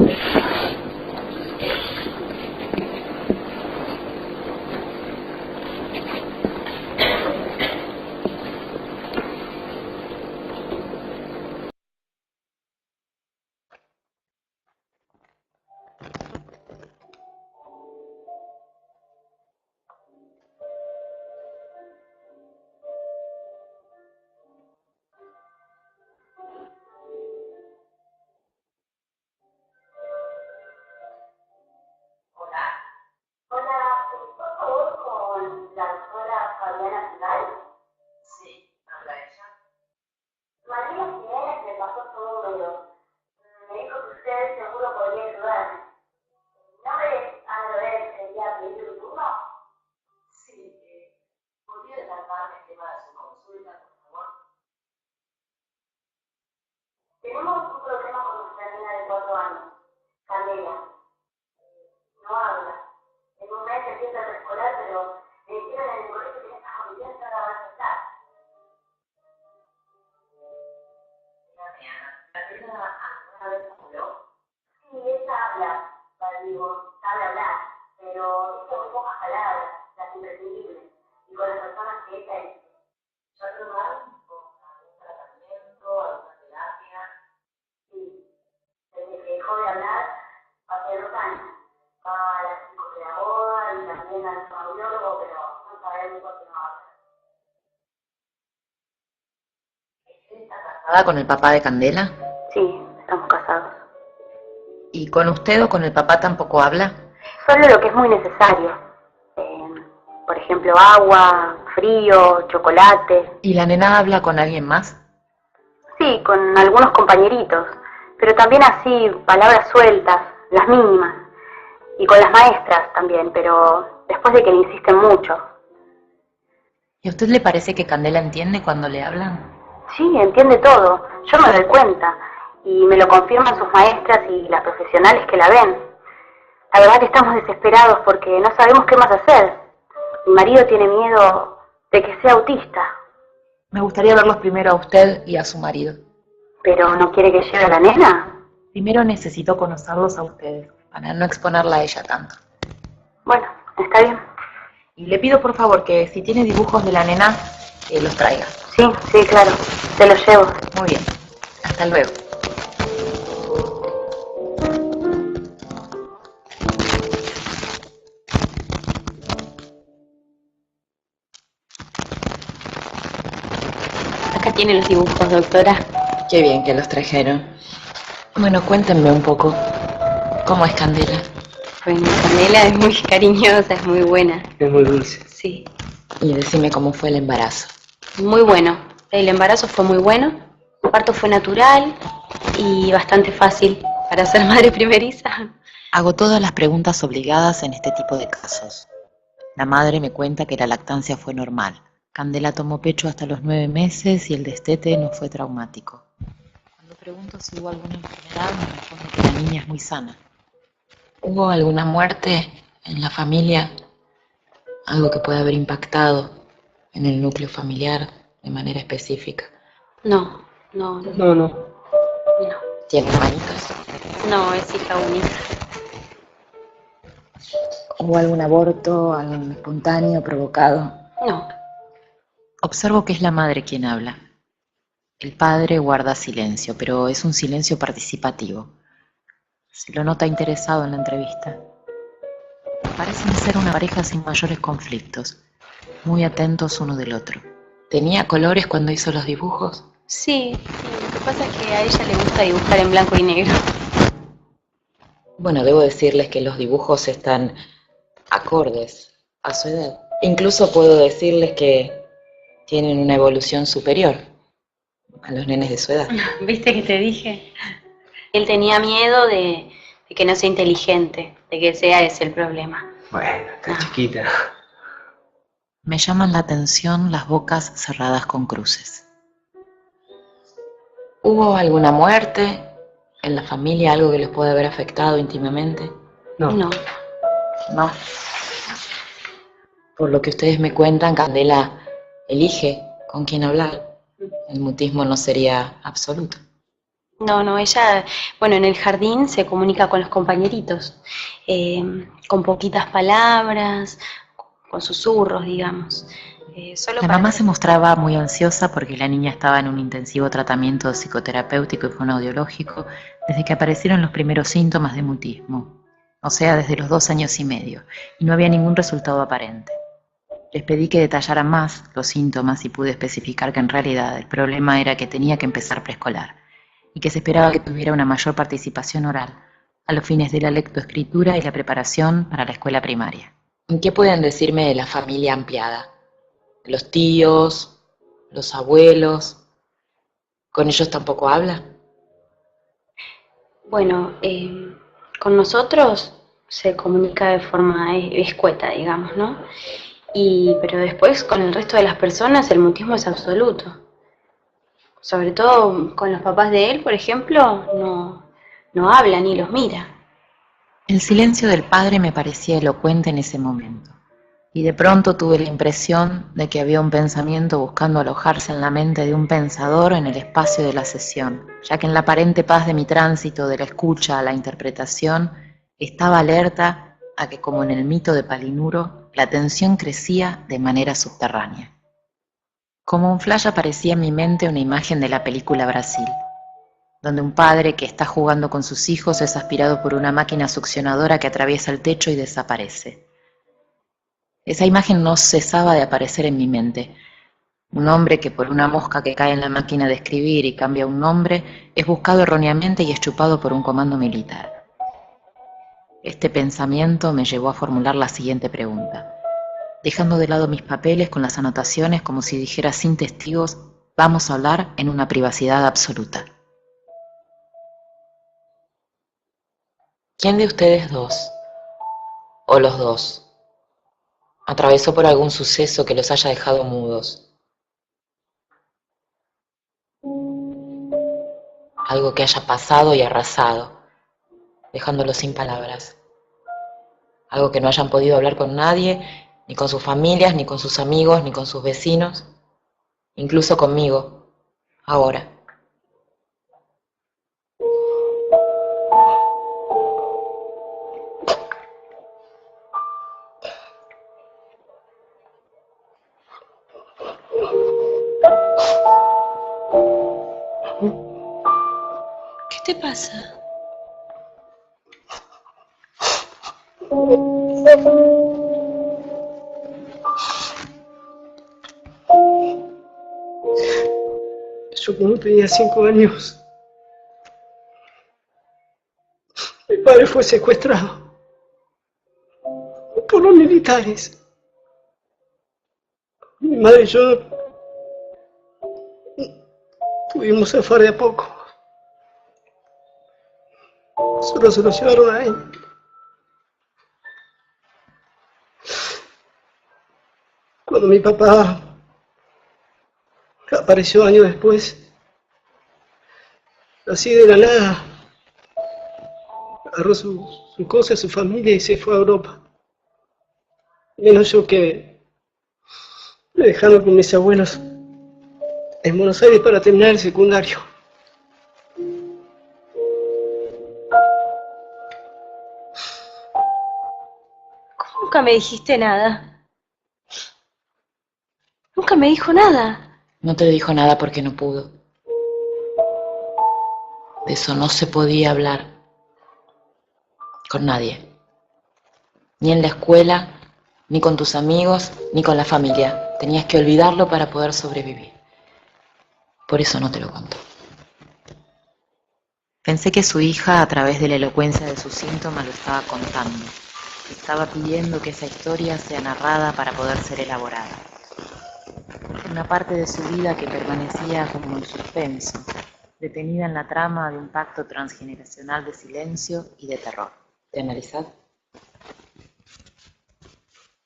D: ¿sabes cómo? Sí, ella habla, digo, sabe hablar, pero usa muy pocas palabras, las imprescindibles. Y con las personas que ella es. ¿Ya lo van con algún tratamiento, alguna terapia? Sí, desde que dejó de hablar, hace 2 años. Va a la psicopedagoga y también al audiólogo, pero no sabemos por qué no habla.
E: ¿Está casada con el papá de Candela?
D: Sí, estamos casados.
E: ¿Y con usted o con el papá tampoco habla?
D: Solo lo que es muy necesario. Por ejemplo, agua, frío, chocolate.
E: ¿Y la nena habla con alguien más?
D: Sí, con algunos compañeritos, pero también así, palabras sueltas, las mínimas. Y con las maestras también, pero después de que le insisten mucho.
E: ¿Y a usted le parece que Candela entiende cuando le hablan?
D: Sí, entiende todo. Yo me doy cuenta. Y me lo confirman sus maestras y las profesionales que la ven. La verdad que estamos desesperados porque no sabemos qué más hacer. Mi marido tiene miedo de que sea autista.
E: Me gustaría verlos primero a usted y a su marido.
D: ¿Pero no quiere que lleve a la nena?
E: Primero necesito conocerlos a ustedes, para no exponerla a ella tanto.
D: Bueno, está bien.
E: Y le pido por favor que si tiene dibujos de la nena, los traiga.
D: Sí, claro. Te los llevo.
E: Muy bien. Hasta luego.
F: Acá tiene los dibujos, doctora.
E: Qué bien que los trajeron. Bueno, cuéntenme un poco. ¿Cómo es Candela?
F: Bueno, Candela es muy cariñosa, es muy buena.
G: Es muy dulce.
F: Sí,
E: Y decime cómo fue el embarazo.
F: muy bueno. El embarazo fue muy bueno, el parto fue natural y bastante fácil para ser madre primeriza.
E: Hago todas las preguntas obligadas en este tipo de casos. La madre me cuenta que la lactancia fue normal. Candela tomó pecho hasta los 9 meses y el destete no fue traumático. Cuando pregunto si hubo alguna enfermedad, me responde que la niña es muy sana. ¿Hubo alguna muerte en la familia? Algo que pueda haber impactado en el núcleo familiar de manera específica.
F: No.
G: No.
E: ¿Tiene hermanitos?
F: No, es hija única.
E: ¿Hubo algún aborto, algo espontáneo, provocado?
F: No,
E: Observo que es la madre quien habla. El padre guarda silencio, pero es un silencio participativo. Se lo nota interesado en la entrevista. Parecen ser una pareja sin mayores conflictos, muy atentos uno del otro. ¿Tenía colores cuando hizo los dibujos?
F: sí. Lo que pasa es que a ella le gusta dibujar en blanco y negro.
E: Bueno, debo decirles que los dibujos están acordes a su edad. Incluso puedo decirles que tienen una evolución superior a los nenes de su edad.
F: ¿Viste que te dije? Él tenía miedo de que no sea inteligente, de que sea ese el problema.
G: Bueno, está chiquita.
E: Me llaman la atención las bocas cerradas con cruces. ¿Hubo alguna muerte en la familia, algo que les puede haber afectado íntimamente?
G: No.
F: No.
E: No. Por lo que ustedes me cuentan, Candela elige con quién hablar. El mutismo no sería absoluto.
F: No, ella, bueno, en el jardín se comunica con los compañeritos, con poquitas palabras, con susurros, digamos.
E: La mamá se mostraba muy ansiosa porque la niña estaba en un intensivo tratamiento psicoterapéutico y fonoaudiológico desde que aparecieron los primeros síntomas de mutismo, o sea, desde los 2 años y medio, y no había ningún resultado aparente. Les pedí que detallaran más los síntomas y pude especificar que en realidad el problema era que tenía que empezar preescolar y que se esperaba que tuviera una mayor participación oral a los fines de la lectoescritura y la preparación para la escuela primaria. ¿Qué pueden decirme de la familia ampliada? ¿Los tíos? ¿Los abuelos? ¿Con ellos tampoco habla?
F: Bueno, con nosotros se comunica de forma escueta, digamos, ¿no? Pero después con el resto de las personas el mutismo es absoluto. Sobre todo con los papás de él, por ejemplo, no habla ni los mira.
E: El silencio del padre me parecía elocuente en ese momento. Y de pronto tuve la impresión de que había un pensamiento buscando alojarse en la mente de un pensador en el espacio de la sesión, ya que en la aparente paz de mi tránsito de la escucha a la interpretación estaba alerta a que, como en el mito de Palinuro, la tensión crecía de manera subterránea. Como un flash aparecía en mi mente una imagen de la película Brasil, donde un padre que está jugando con sus hijos es aspirado por una máquina succionadora que atraviesa el techo y desaparece. Esa imagen no cesaba de aparecer en mi mente. Un hombre que por una mosca que cae en la máquina de escribir y cambia un nombre es buscado erróneamente y es chupado por un comando militar. Este pensamiento me llevó a formular la siguiente pregunta. Dejando de lado mis papeles con las anotaciones como si dijera sin testigos, vamos a hablar en una privacidad absoluta. ¿Quién de ustedes dos, o los dos, atravesó por algún suceso que los haya dejado mudos? Algo que haya pasado y arrasado, dejándolos sin palabras. Algo que no hayan podido hablar con nadie, ni con sus familias, ni con sus amigos, ni con sus vecinos, incluso conmigo, ahora.
F: ¿Qué te pasa?
G: Yo cuando tenía 5 años, mi padre fue secuestrado por los militares. Mi madre y yo pudimos zafar de a poco. Solo se lo llevaron a él. Cuando mi papá apareció años después, así de la nada, agarró su cosa, su familia y se fue a Europa. Menos yo, que me dejaron con mis abuelos en Buenos Aires para terminar el secundario.
F: Nunca me dijiste nada. Nunca me dijo nada.
E: No te dijo nada porque no pudo. De eso no se podía hablar con nadie. Ni en la escuela, ni con tus amigos, ni con la familia. Tenías que olvidarlo para poder sobrevivir. Por eso no te lo contó. Pensé que su hija, a través de la elocuencia de sus síntomas, lo estaba contando. Estaba pidiendo que esa historia sea narrada para poder ser elaborada. Una parte de su vida que permanecía como en suspenso, detenida en la trama de un pacto transgeneracional de silencio y de terror. ¿Te analizás?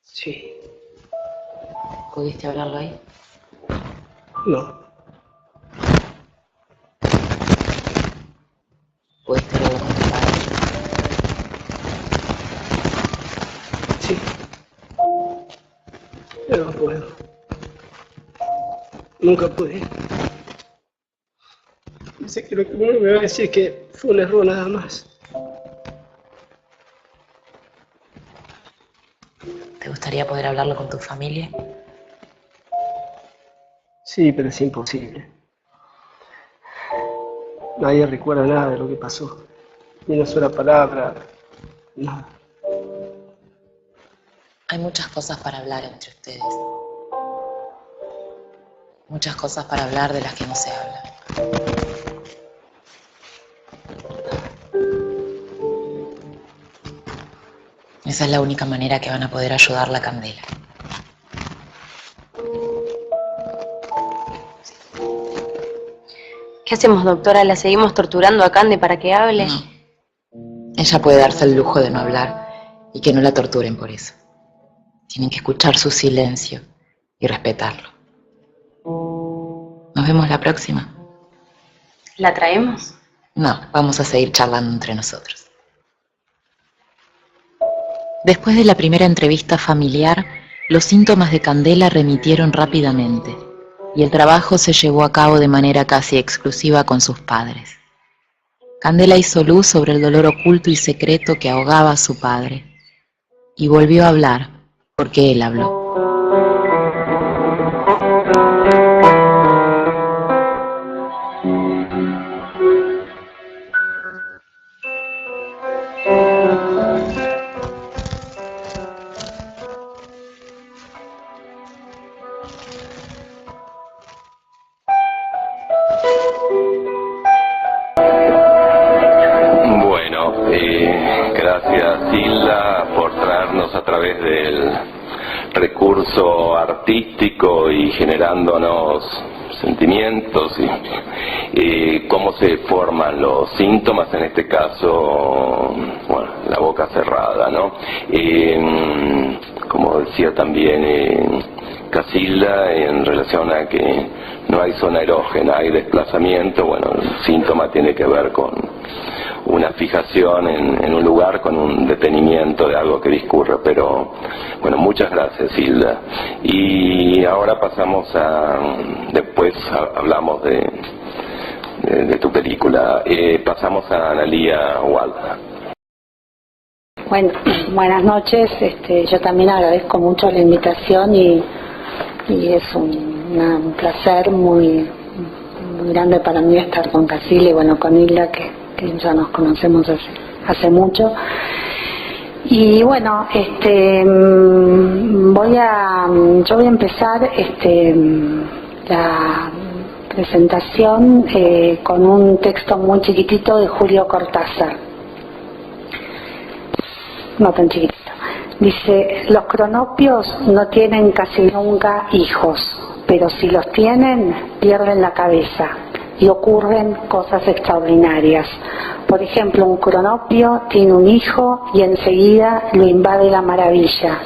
G: Sí.
E: ¿Pudiste hablarlo ahí?
G: No.
E: ¿Pudiste hablarlo con tu padre?
G: Sí. Pero no puedo. Nunca pude. Dice que lo que uno me va a decir es que fue un error nada más.
E: ¿Te gustaría poder hablarlo con tu familia?
G: Sí, pero es imposible. Nadie recuerda nada de lo que pasó. Ni una sola palabra, nada.
E: Hay muchas cosas para hablar entre ustedes. Muchas cosas para hablar de las que no se habla. Esa es la única manera que van a poder ayudar la candela.
F: ¿Qué hacemos, doctora? ¿La seguimos torturando a Cande para que hable?
E: No. Ella puede darse el lujo de no hablar y que no la torturen por eso. Tienen que escuchar su silencio y respetarlo. Nos vemos la próxima.
F: ¿La traemos?
E: No, vamos a seguir charlando entre nosotros. Después de la primera entrevista familiar, Los síntomas de Candela remitieron rápidamente, y el trabajo se llevó a cabo de manera casi exclusiva con sus padres. Candela hizo luz sobre el dolor oculto y secreto que ahogaba a su padre, y volvió a hablar, porque él habló.
A: Gracias Hilda por traernos a través del recurso artístico y generándonos sentimientos y cómo se forman los síntomas, en este caso, bueno, la boca cerrada, ¿no? Como decía también Casilda, en relación a que no hay zona erógena, hay desplazamiento, bueno, el síntoma tiene que ver con una fijación en un lugar, con un detenimiento de algo que discurre, pero bueno, muchas gracias Hilda. Y ahora pasamos después hablamos de tu película, pasamos a Analía Walda.
H: Bueno, buenas noches, yo también agradezco mucho la invitación y es un placer muy grande para mí estar con Casilda y bueno, con Hilda que ya nos conocemos hace mucho. Y bueno, yo voy a empezar la presentación con un texto muy chiquitito de Julio Cortázar. No tan chiquitito. Dice: los cronopios no tienen casi nunca hijos, pero si los tienen, pierden la cabeza y ocurren cosas extraordinarias. Por ejemplo, un cronopio tiene un hijo y enseguida lo invade la maravilla.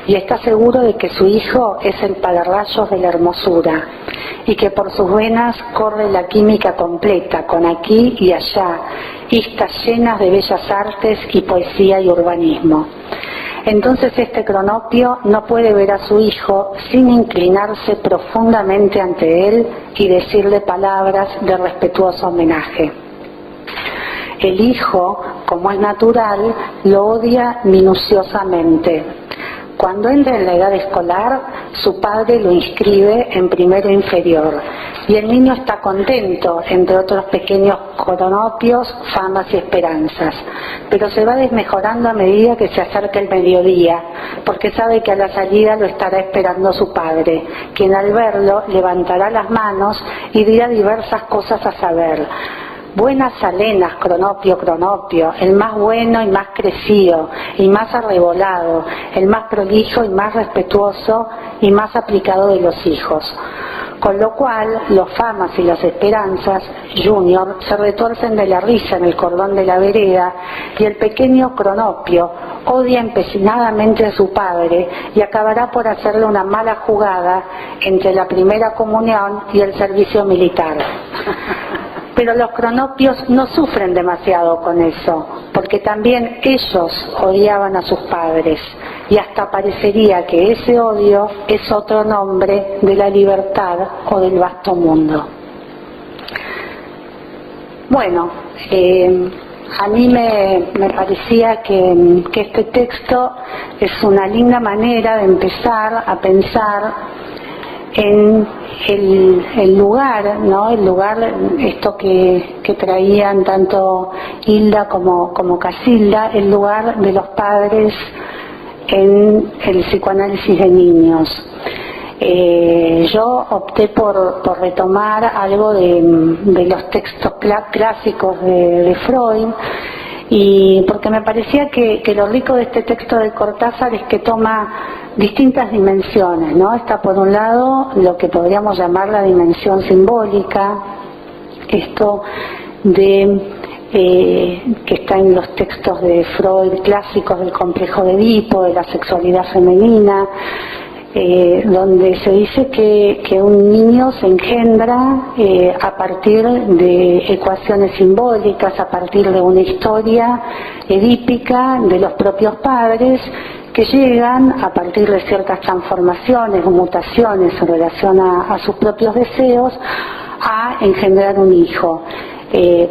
H: Y está seguro de que su hijo es el pararrayos de la hermosura y que por sus venas corre la química completa, con aquí y allá, istas llenas de bellas artes y poesía y urbanismo. Entonces este cronopio no puede ver a su hijo sin inclinarse profundamente ante él y decirle palabras de respetuoso homenaje. El hijo, como es natural, lo odia minuciosamente. Cuando entra en la edad escolar, su padre lo inscribe en primero inferior y el niño está contento, entre otros pequeños cronopios, famas y esperanzas, pero se va desmejorando a medida que se acerca el mediodía, porque sabe que a la salida lo estará esperando su padre, quien al verlo levantará las manos y dirá diversas cosas a saber: buenas alenas, cronopio, cronopio, el más bueno y más crecido y más arrebolado, el más prolijo y más respetuoso y más aplicado de los hijos. Con lo cual, los famas y las esperanzas, Junior, se retuercen de la risa en el cordón de la vereda y el pequeño cronopio odia empecinadamente a su padre y acabará por hacerle una mala jugada entre la primera comunión y el servicio militar. Pero los cronopios no sufren demasiado con eso, porque también ellos odiaban a sus padres, y hasta parecería que ese odio es otro nombre de la libertad o del vasto mundo. Bueno, a mí me parecía que este texto es una linda manera de empezar a pensar en el lugar, ¿no? El lugar, esto que traían tanto Hilda como Casilda, el lugar de los padres en el psicoanálisis de niños. Yo opté por retomar algo de los textos clásicos de Freud, y porque me parecía que lo rico de este texto de Cortázar es que toma distintas dimensiones, ¿no? Está por un lado lo que podríamos llamar la dimensión simbólica, esto de que está en los textos de Freud clásicos del complejo de Edipo, de la sexualidad femenina, donde se dice que un niño se engendra a partir de ecuaciones simbólicas, a partir de una historia edípica de los propios padres, que llegan a partir de ciertas transformaciones o mutaciones en relación a sus propios deseos a engendrar un hijo.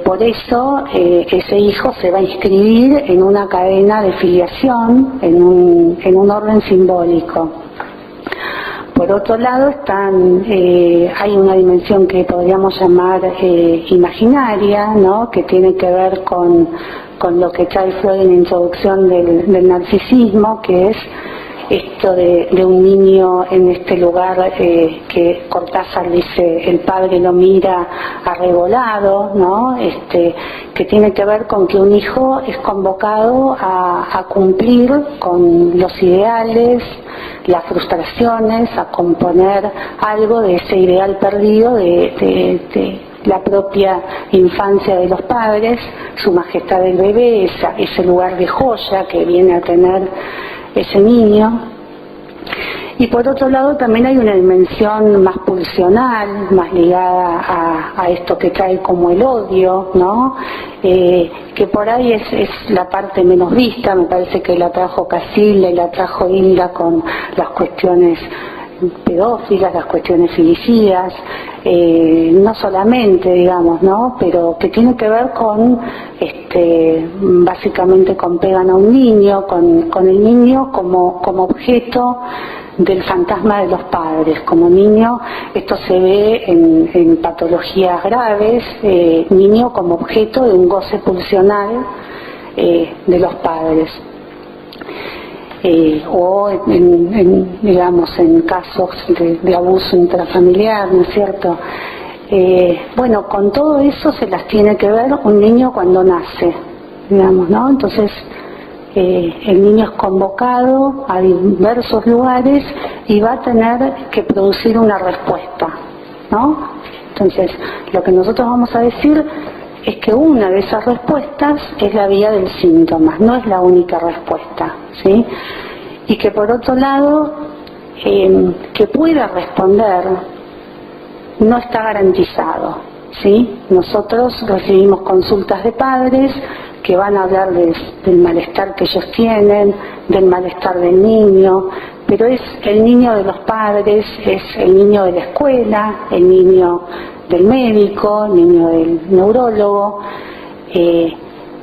H: Por eso ese hijo se va a inscribir en una cadena de filiación, en un orden simbólico. Por otro lado hay una dimensión que podríamos llamar imaginaria, ¿no? Que tiene que ver con lo que trae Freud en la introducción del narcisismo, que es esto de un niño en este lugar que Cortázar dice, el padre lo mira arrebolado, ¿no? Que tiene que ver con que un hijo es convocado a cumplir con los ideales, las frustraciones, a componer algo de ese ideal perdido de la propia infancia de los padres, su majestad del bebé, ese lugar de joya que viene a tener ese niño. Y por otro lado también hay una dimensión más pulsional, más ligada a esto que trae como el odio, ¿no? Que por ahí es la parte menos vista. Me parece que la trajo Casilda y la trajo Hilda con las cuestiones pedófilas, las cuestiones filicidas, no solamente, digamos, ¿no? Pero que tiene que ver con, básicamente con pegan a un niño, con el niño como objeto del fantasma de los padres. Como niño, esto se ve en patologías graves, niño como objeto de un goce pulsional de los padres. O digamos en casos de abuso intrafamiliar, ¿no es cierto? Bueno, con todo eso se las tiene que ver un niño cuando nace, digamos, ¿no? Entonces el niño es convocado a diversos lugares y va a tener que producir una respuesta, ¿no? Entonces lo que nosotros vamos a decir es que una de esas respuestas es la vía del síntoma, no es la única respuesta, ¿sí? Y que por otro lado, que pueda responder no está garantizado, ¿sí? Nosotros recibimos consultas de padres que van a hablar del malestar que ellos tienen, del malestar del niño, pero es el niño de los padres, es el niño de la escuela, el niño del médico, el niño del neurólogo.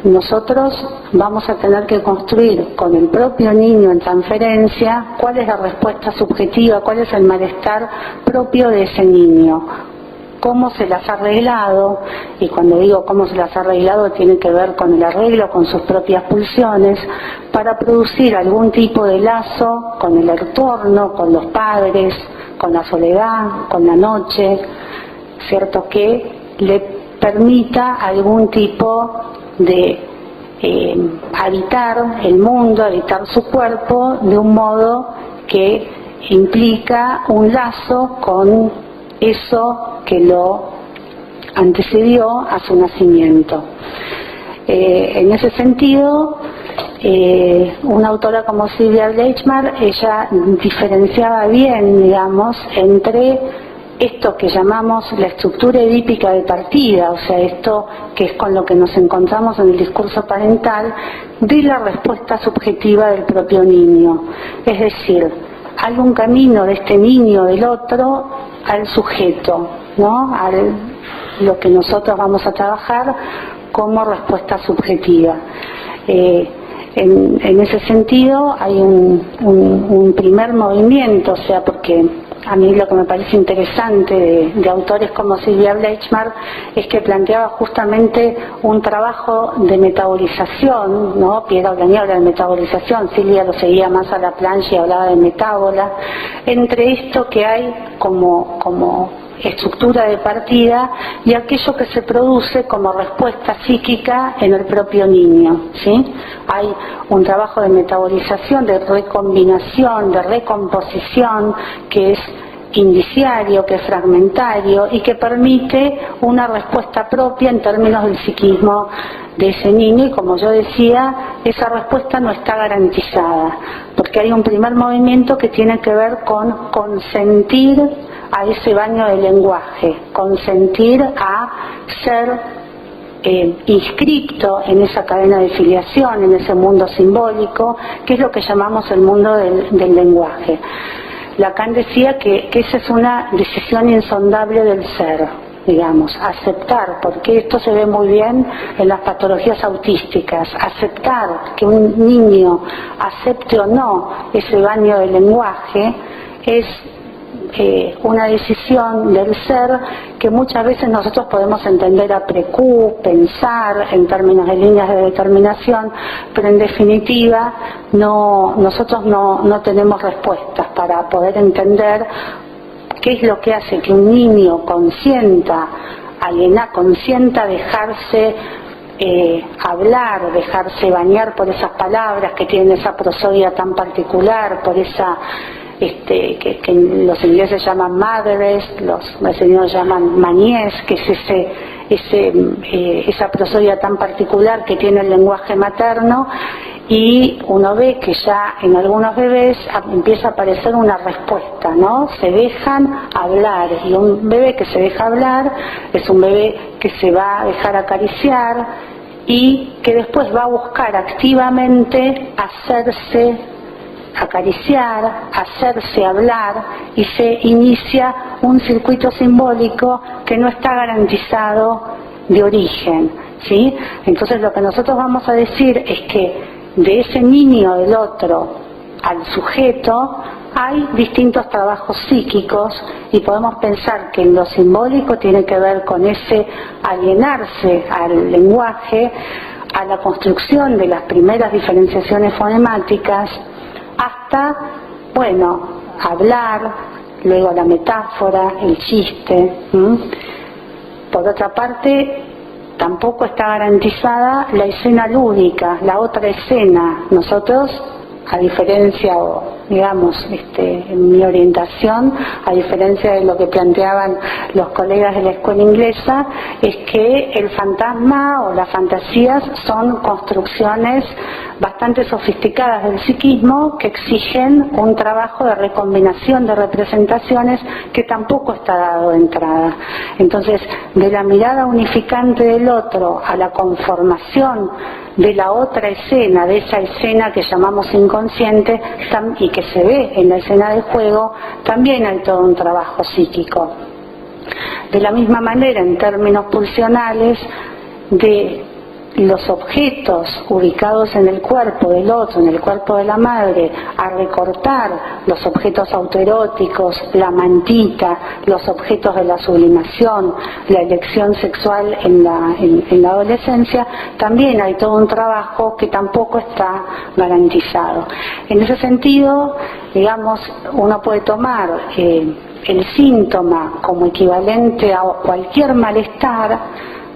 H: Nosotros vamos a tener que construir con el propio niño en transferencia cuál es la respuesta subjetiva, cuál es el malestar propio de ese niño, cómo se las ha arreglado, y cuando digo cómo se las ha arreglado tiene que ver con el arreglo, con sus propias pulsiones, para producir algún tipo de lazo con el entorno, con los padres, con la soledad, con la noche, ¿cierto? Que le permita algún tipo de habitar el mundo, habitar su cuerpo de un modo que implica un lazo con eso que lo antecedió a su nacimiento. En ese sentido, una autora como Sylvia Bleichmar, ella diferenciaba bien, digamos, entre esto que llamamos la estructura edípica de partida, o sea, esto que es con lo que nos encontramos en el discurso parental, de la respuesta subjetiva del propio niño. Es decir, hay un camino de este niño, del otro, al sujeto, ¿no? A lo que nosotros vamos a trabajar como respuesta subjetiva. En ese sentido hay un primer movimiento, o sea, porque a mí lo que me parece interesante de autores como Sylvia Bleichmar es que planteaba justamente un trabajo de metabolización, ¿no? Piera Ollani habla de metabolización, Silvia lo seguía más a la plancha y hablaba de metábola, entre esto que hay como estructura de partida y aquello que se produce como respuesta psíquica en el propio niño, ¿sí? Hay un trabajo de metabolización, de recombinación, de recomposición, que es indiciario, que es fragmentario y que permite una respuesta propia en términos del psiquismo de ese niño, y como yo decía, esa respuesta no está garantizada, porque hay un primer movimiento que tiene que ver con consentir a ese baño de lenguaje, consentir a ser inscripto en esa cadena de filiación, en ese mundo simbólico, que es lo que llamamos el mundo del lenguaje. Lacan decía que esa es una decisión insondable del ser, digamos, aceptar, porque esto se ve muy bien en las patologías autísticas, aceptar que un niño acepte o no ese baño del lenguaje es una decisión del ser que muchas veces nosotros podemos entender a precú, pensar en términos de líneas de determinación, pero en definitiva nosotros no tenemos respuestas para poder entender qué es lo que hace que un niño consienta dejarse hablar, dejarse bañar por esas palabras que tienen esa prosodia tan particular, por esa que los ingleses llaman madres, los brasileños llaman maniés, que es esa prosodia tan particular que tiene el lenguaje materno, y uno ve que ya en algunos bebés empieza a aparecer una respuesta, ¿no? Se dejan hablar, y un bebé que se deja hablar es un bebé que se va a dejar acariciar y que después va a buscar activamente hacerse acariciar, hacerse hablar, y se inicia un circuito simbólico que no está garantizado de origen, ¿sí? Entonces lo que nosotros vamos a decir es que de ese niño del otro al sujeto hay distintos trabajos psíquicos, y podemos pensar que en lo simbólico tiene que ver con ese alienarse al lenguaje, a la construcción de las primeras diferenciaciones fonemáticas, hasta, hablar, luego la metáfora, el chiste. Por otra parte, tampoco está garantizada la escena lúdica, la otra escena. Nosotros, a diferencia, en mi orientación, a diferencia de lo que planteaban los colegas de la escuela inglesa, es que el fantasma o las fantasías son construcciones bastante sofisticadas del psiquismo que exigen un trabajo de recombinación de representaciones que tampoco está dado de entrada. Entonces, de la mirada unificante del otro a la conformación de la otra escena, de esa escena que llamamos inconsciente y que se ve en la escena del juego, también hay todo un trabajo psíquico. De la misma manera, en términos pulsionales, de los objetos ubicados en el cuerpo del otro, en el cuerpo de la madre, a recortar los objetos autoeróticos, la mantita, los objetos de la sublimación, la elección sexual en la adolescencia, también hay todo un trabajo que tampoco está garantizado. En ese sentido, uno puede tomar el síntoma como equivalente a cualquier malestar,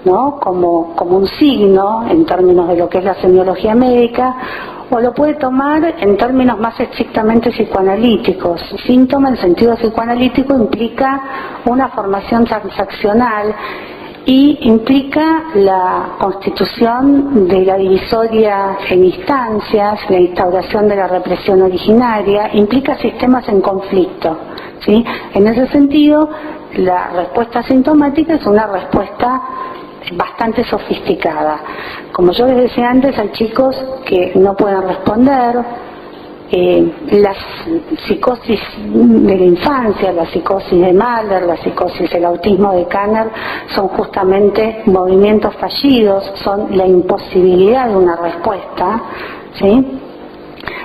H: ¿no? Como un signo en términos de lo que es la semiología médica, o lo puede tomar en términos más estrictamente psicoanalíticos. Síntoma en sentido psicoanalítico implica una formación transaccional y implica la constitución de la divisoria en instancias, la instauración de la represión originaria, implica sistemas en conflicto, ¿sí? En ese sentido, la respuesta sintomática es una respuesta bastante sofisticada. Como yo les decía antes, hay chicos que no pueden responder. Las psicosis de la infancia, la psicosis de Mahler, la psicosis, el autismo de Kanner, son justamente movimientos fallidos, son la imposibilidad de una respuesta, ¿sí?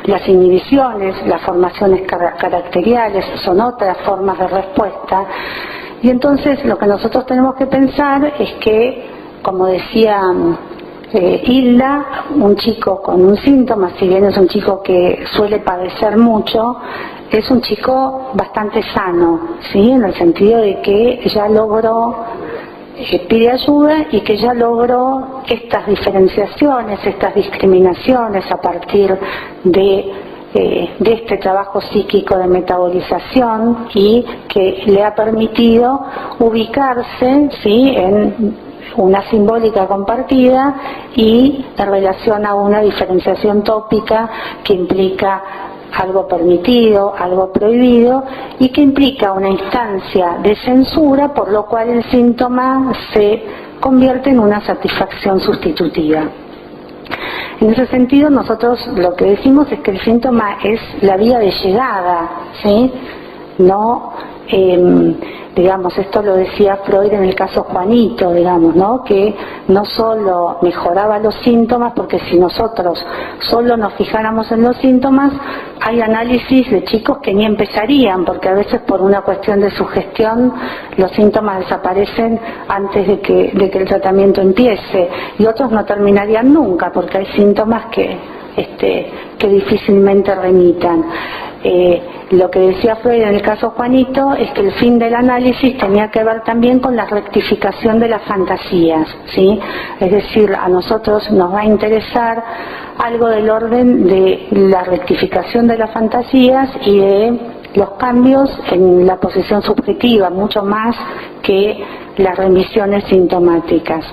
H: Las inhibiciones, las formaciones caracteriales son otras formas de respuesta. Y entonces lo que nosotros tenemos que pensar es que, como decía Hilda, un chico con un síntoma, si bien es un chico que suele padecer mucho, es un chico bastante sano, ¿sí? En el sentido de que ya logró, pide ayuda y que ya logró estas diferenciaciones, estas discriminaciones a partir de este trabajo psíquico de metabolización, y que le ha permitido ubicarse, ¿sí?, en una simbólica compartida y en relación a una diferenciación tópica que implica algo permitido, algo prohibido, y que implica una instancia de censura, por lo cual el síntoma se convierte en una satisfacción sustitutiva. En ese sentido, nosotros lo que decimos es que el síntoma es la vía de llegada, ¿sí? No, digamos, esto lo decía Freud en el caso Juanito, digamos, ¿no? Que no solo mejoraba los síntomas, porque si nosotros solo nos fijáramos en los síntomas, hay análisis de chicos que ni empezarían, porque a veces por una cuestión de sugestión los síntomas desaparecen antes de que el tratamiento empiece, y otros no terminarían nunca, porque hay síntomas que difícilmente remitan. Lo que decía Freud en el caso Juanito es que el fin del análisis tenía que ver también con la rectificación de las fantasías, ¿sí? Es decir, a nosotros nos va a interesar algo del orden de la rectificación de las fantasías y de los cambios en la posición subjetiva, mucho más que las remisiones sintomáticas.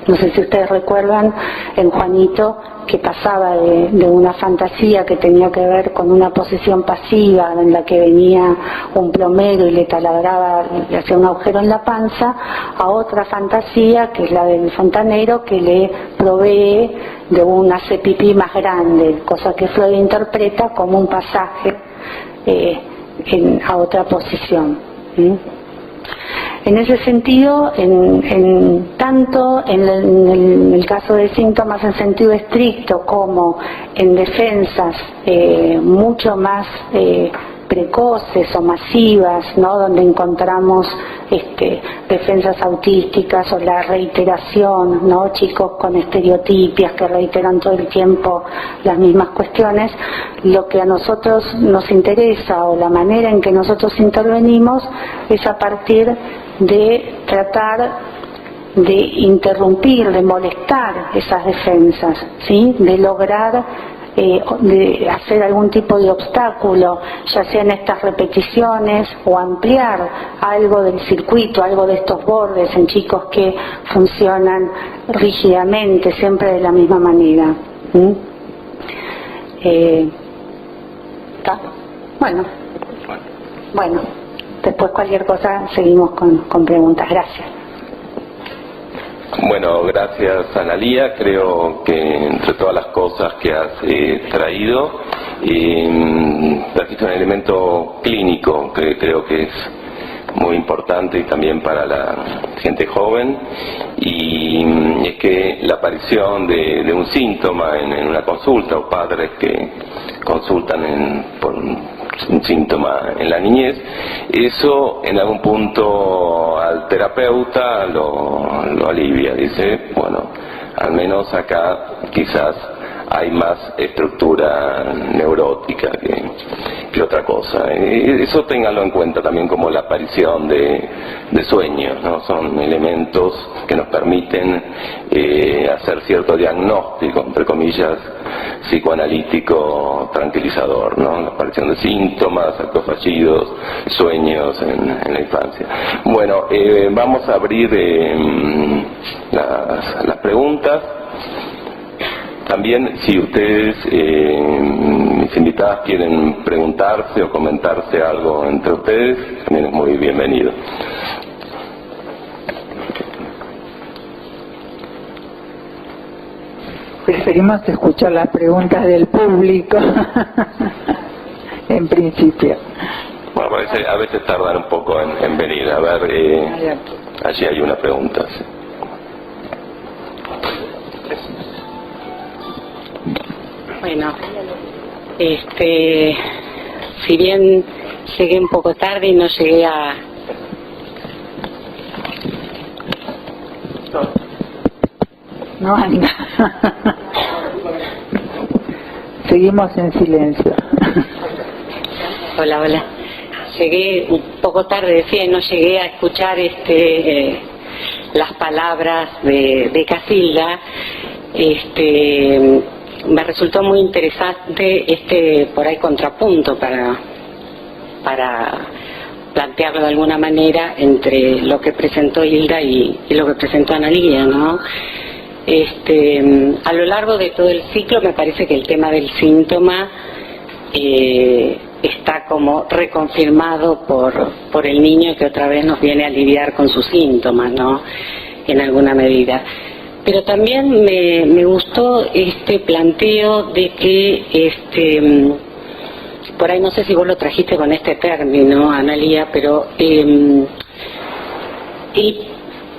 H: No sé si ustedes recuerdan en Juanito que pasaba de una fantasía que tenía que ver con una posición pasiva en la que venía un plomero y le taladraba, le hacía un agujero en la panza, a otra fantasía que es la del fontanero que le provee de un hace pipí más grande, cosa que Freud interpreta como un pasaje a otra posición. En ese sentido, tanto en el caso de síntomas en sentido estricto como en defensas mucho más precoces o masivas, ¿no? Donde encontramos defensas autísticas o la reiteración, ¿no? Chicos con estereotipias que reiteran todo el tiempo las mismas cuestiones, lo que a nosotros nos interesa o la manera en que nosotros intervenimos es a partir de tratar de interrumpir, de molestar esas defensas, ¿sí? De lograr de hacer algún tipo de obstáculo, ya sea en estas repeticiones o ampliar algo del circuito, algo de estos bordes en chicos que funcionan rígidamente, siempre de la misma manera. Bueno, después cualquier cosa seguimos con preguntas. Gracias.
A: Bueno, gracias Analía. Creo que entre todas las cosas que has traído, trajiste un elemento clínico que creo que es muy importante y también para la gente joven, y es que la aparición de un síntoma en una consulta, o padres que consultan por un síntoma en la niñez, eso en algún punto al terapeuta lo alivia, dice, bueno, al menos acá quizás hay más estructura neurótica que otra cosa. Eso ténganlo en cuenta también como la aparición de sueños, ¿no? Son elementos que nos permiten hacer cierto diagnóstico, entre comillas, psicoanalítico tranquilizador, ¿no? La aparición de síntomas, actos fallidos, sueños en la infancia. Bueno, vamos a abrir las preguntas. También, si ustedes, mis invitadas, quieren preguntarse o comentarse algo entre ustedes, también es muy bienvenido.
C: Preferimos escuchar las preguntas del público, en principio.
A: Bueno, a veces tardan un poco en venir. A ver, allí hay una pregunta. Sí.
I: Bueno, si bien llegué un poco tarde y no llegué a...
C: No, anda. Seguimos en silencio.
I: Hola. Llegué un poco tarde, decía, y no llegué a escuchar las palabras de Casilda. Me resultó muy interesante por ahí contrapunto para plantearlo de alguna manera entre lo que presentó Hilda y lo que presentó Analía, ¿no? A lo largo de todo el ciclo me parece que el tema del síntoma está como reconfirmado por el niño que otra vez nos viene a lidiar con sus síntomas, ¿no? en alguna medida. Pero también me gustó este planteo de que, por ahí no sé si vos lo trajiste con este término, Analía, pero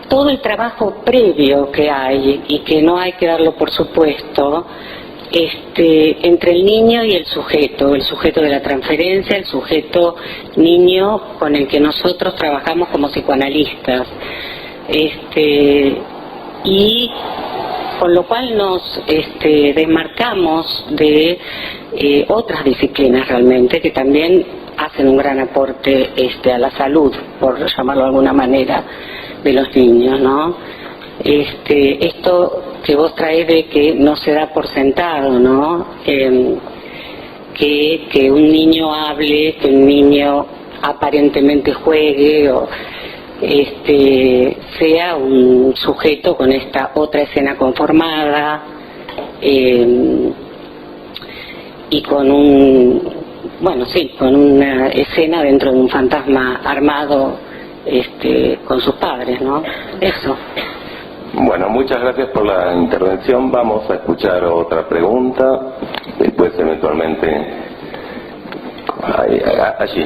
I: todo el trabajo previo que hay, y que no hay que darlo por supuesto, entre el niño y el sujeto de la transferencia, el sujeto niño con el que nosotros trabajamos como psicoanalistas, y con lo cual nos desmarcamos de otras disciplinas realmente que también hacen un gran aporte a la salud, por llamarlo de alguna manera, de los niños, ¿no? Esto que vos traes de que no se da por sentado, ¿no? Que un niño hable, que un niño aparentemente juegue o sea un sujeto con esta otra escena conformada y con con una escena dentro de un fantasma armado con sus padres, ¿no? Eso.
A: Bueno, muchas gracias por la intervención. Vamos a escuchar otra pregunta, después eventualmente allí.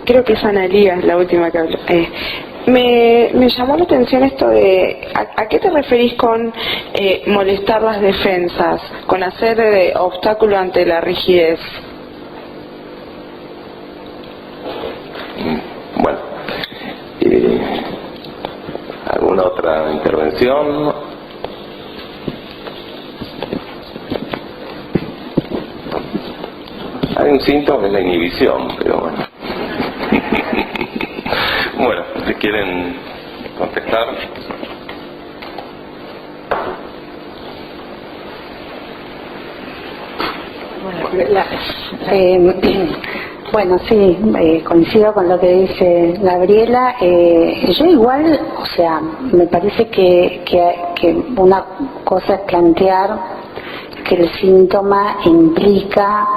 J: Creo que es Analía, la última que habló. Me llamó la atención esto de ¿a qué te referís con molestar las defensas, con hacer obstáculo ante la rigidez?
A: Bueno, ¿alguna otra intervención? Hay un síntoma que es la inhibición, pero bueno. Bueno, si quieren contestar.
H: Bueno, sí, coincido con lo que dice Gabriela. Yo igual, o sea, me parece que una cosa es plantear que el síntoma implica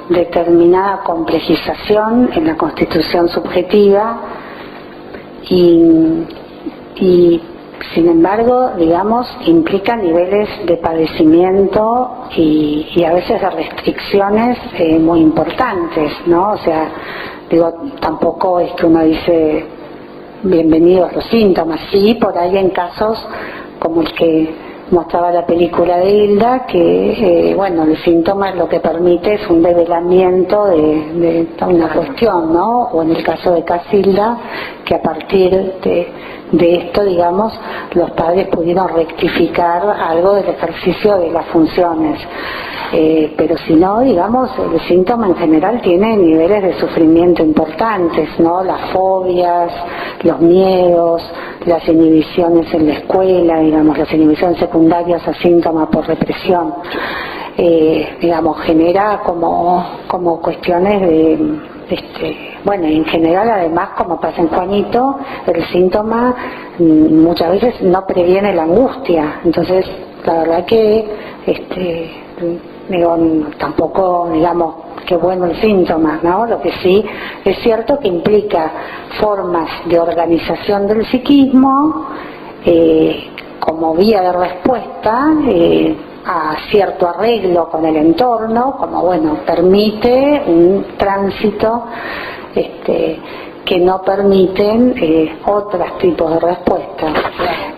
H: determinada complejización en la constitución subjetiva y sin embargo, digamos, implica niveles de padecimiento y a veces de restricciones muy importantes, ¿no? O sea, digo, tampoco es que uno dice bienvenidos los síntomas, sí, por ahí en casos como el que mostraba la película de Hilda, que bueno, el síntoma lo que permite es un develamiento de una cuestión, ¿no? O en el caso de Casilda, que a partir de esto, digamos, los padres pudieron rectificar algo del ejercicio de las funciones. Pero si no, digamos, el síntoma en general tiene niveles de sufrimiento importantes, ¿no? Las fobias, los miedos, las inhibiciones en la escuela, digamos, las inhibiciones secundarias a síntomas por represión, digamos, genera como cuestiones de bueno, en general, además, como pasa en Juanito, el síntoma muchas veces no previene la angustia. Entonces, la verdad que digo, tampoco, digamos, qué bueno el síntoma, ¿no? Lo que sí es cierto que implica formas de organización del psiquismo como vía de respuesta a cierto arreglo con el entorno, como bueno, permite un tránsito que no permiten otros tipos de respuestas.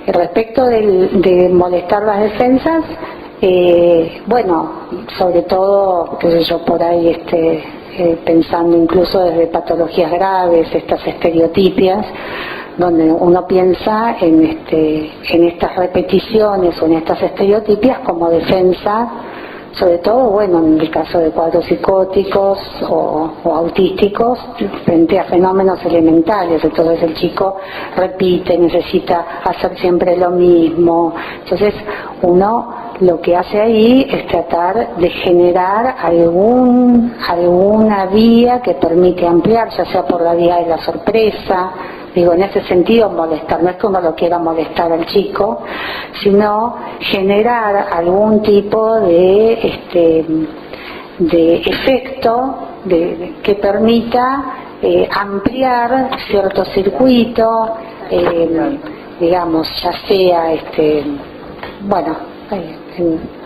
H: Respecto de molestar las defensas, bueno, sobre todo, qué sé yo, por ahí pensando incluso desde patologías graves, estas estereotipias, donde uno piensa en estas repeticiones o en estas estereotipias como defensa, sobre todo, bueno, en el caso de cuadros psicóticos o autísticos, frente a fenómenos elementales. Entonces el chico repite, necesita hacer siempre lo mismo. Entonces uno lo que hace ahí es tratar de generar alguna vía que permite ampliar, ya sea por la vía de la sorpresa. Digo, en ese sentido, molestar, no es que uno lo quiera molestar al chico, sino generar algún tipo de efecto que permita ampliar cierto circuito, digamos, ya sea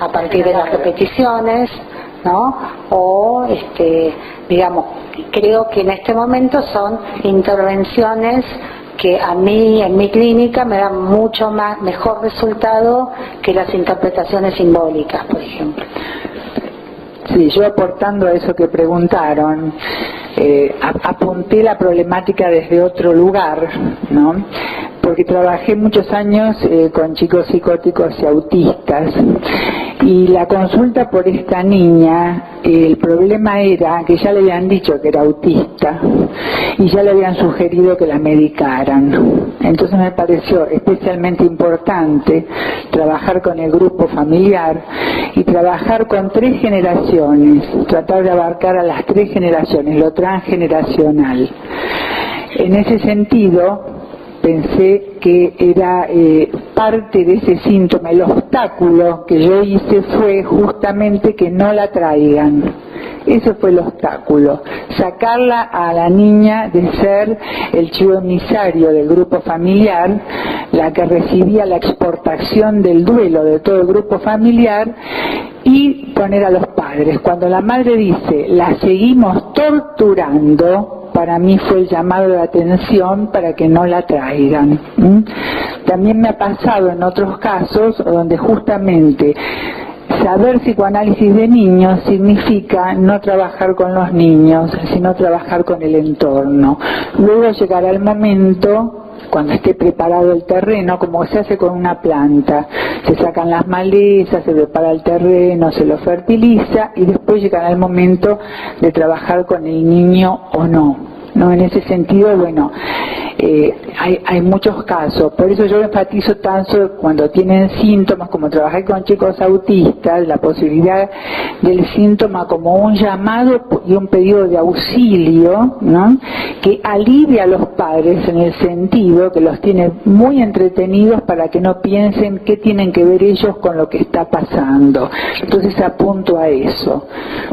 H: a partir de las repeticiones, ¿no? O digamos, creo que en este momento son intervenciones que a mí en mi clínica me dan mucho mejor resultado que las interpretaciones simbólicas, por ejemplo.
C: Sí, yo aportando a eso que preguntaron, apunté la problemática desde otro lugar, ¿no? Porque trabajé muchos años con chicos psicóticos y autistas, y la consulta por esta niña, el problema era que ya le habían dicho que era autista y ya le habían sugerido que la medicaran. Entonces me pareció especialmente importante trabajar con el grupo familiar y trabajar con 3 generaciones, tratar de abarcar a las 3 generaciones, lo transgeneracional. En ese sentido, pensé que era parte de ese síntoma, el obstáculo que yo hice fue justamente que no la traigan. Ese fue el obstáculo, sacarla a la niña de ser el chivo emisario del grupo familiar, la que recibía la exportación del duelo de todo el grupo familiar, y poner a los padres. Cuando la madre dice, la seguimos torturando, para mí fue el llamado de atención para que no la traigan. También me ha pasado en otros casos donde justamente saber psicoanálisis de niños significa no trabajar con los niños, sino trabajar con el entorno. Luego llegará el momento, cuando esté preparado el terreno, como se hace con una planta, se sacan las malezas, se prepara el terreno, se lo fertiliza y después llegará el momento de trabajar con el niño o no. No, en ese sentido, bueno, hay muchos casos, por eso yo enfatizo tanto cuando tienen síntomas, como trabajé con chicos autistas, la posibilidad del síntoma como un llamado y un pedido de auxilio, ¿no? Que alivia a los padres en el sentido que los tiene muy entretenidos para que no piensen qué tienen que ver ellos con lo que está pasando. Entonces apunto a eso.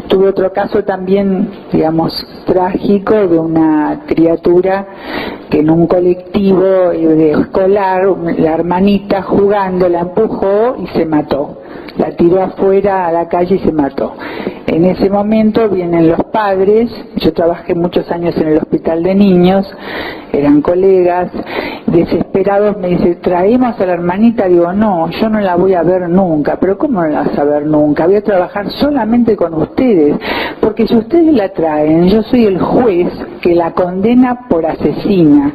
C: Tuve otro caso también, digamos, trágico de una criatura que en un colectivo escolar, la hermanita jugando la empujó y se mató. La tiró afuera a la calle y se mató. En ese momento vienen los padres, yo trabajé muchos años en el hospital de niños, eran colegas, desesperados me dicen, traemos a la hermanita, digo, no, yo no la voy a ver nunca, pero ¿cómo no la vas a ver nunca? Voy a trabajar solamente con ustedes, porque si ustedes la traen, yo soy el juez que la condena por asesina,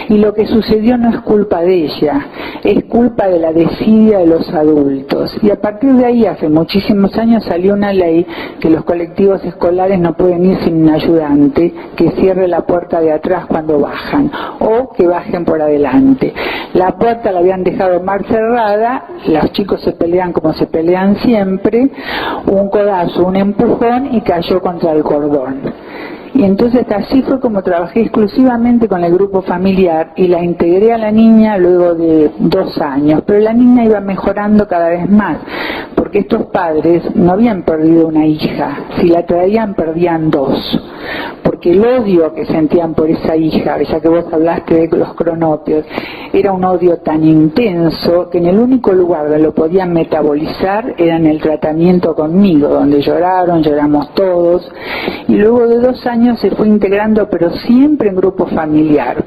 C: y lo que sucedió no es culpa de ella, es culpa de la desidia de los adultos. Y a partir de ahí, hace muchísimos años, salió una ley que los colectivos escolares no pueden ir sin un ayudante que cierre la puerta de atrás cuando bajan, o que bajen por adelante. La puerta la habían dejado mal cerrada, los chicos se pelean como se pelean siempre, un codazo, un empujón y cayó contra el cordón. Y entonces así fue como trabajé exclusivamente con el grupo familiar y la integré a la niña luego de 2 años, pero la niña iba mejorando cada vez más, porque estos padres no habían perdido una hija, si la traían perdían 2, porque el odio que sentían por esa hija, ya que vos hablaste de los cronopios, era un odio tan intenso que en el único lugar donde lo podían metabolizar era en el tratamiento conmigo, donde lloramos todos, y luego de 2 años se fue integrando, pero siempre en grupo familiar,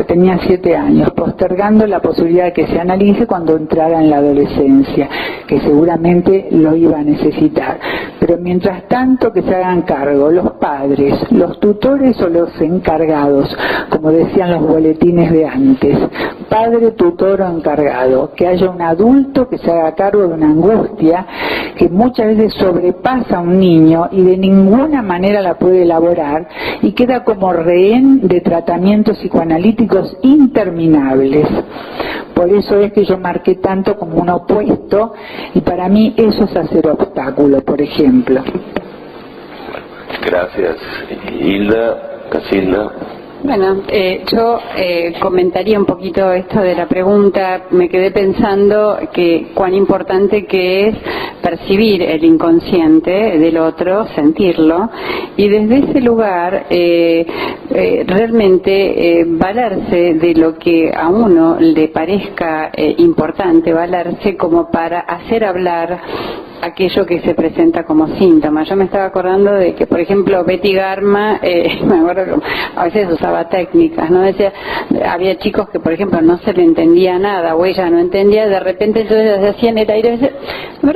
C: tenía 7 años, postergando la posibilidad de que se analice cuando entrara en la adolescencia, que seguramente lo iba a necesitar. Pero mientras tanto que se hagan cargo los padres, los tutores o los encargados, como decían los boletines de antes, padre, tutor o encargado, que haya un adulto que se haga cargo de una angustia que muchas veces sobrepasa a un niño y de ninguna manera la puede elaborar y queda como rehén de tratamientos psicoanalíticos interminables. Por eso es que yo marqué tanto como un opuesto y para mí eso es hacer obstáculo, por ejemplo.
A: Gracias, Hilda, Casilda.
B: Bueno, yo comentaría un poquito esto de la pregunta. Me quedé pensando que cuán importante que es percibir el inconsciente del otro, sentirlo, y desde ese lugar realmente valerse de lo que a uno le parezca importante, valerse como para hacer hablar aquello que se presenta como síntoma. Yo me estaba acordando de que, por ejemplo, Betty Garma, me acuerdo que a veces usaba técnicas, ¿no? Decía, había chicos que, por ejemplo, no se le entendía nada, o ella no entendía, de repente entonces hacían el aire, decía,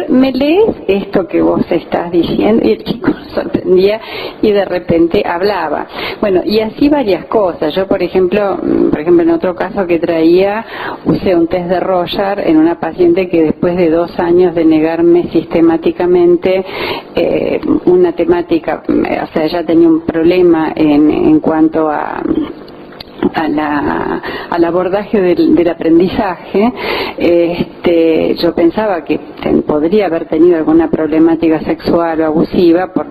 B: ¿me lees esto que vos estás diciendo? Y el chico no se entendía y de repente hablaba. Bueno, y así varias cosas. Yo, por ejemplo, en otro caso que traía, usé un test de Rorschach en una paciente que después de 2 años de negarme sistemáticamente una temática, o sea, ella tenía un problema en cuanto al abordaje del aprendizaje. Yo pensaba que podría haber tenido alguna problemática sexual o abusiva por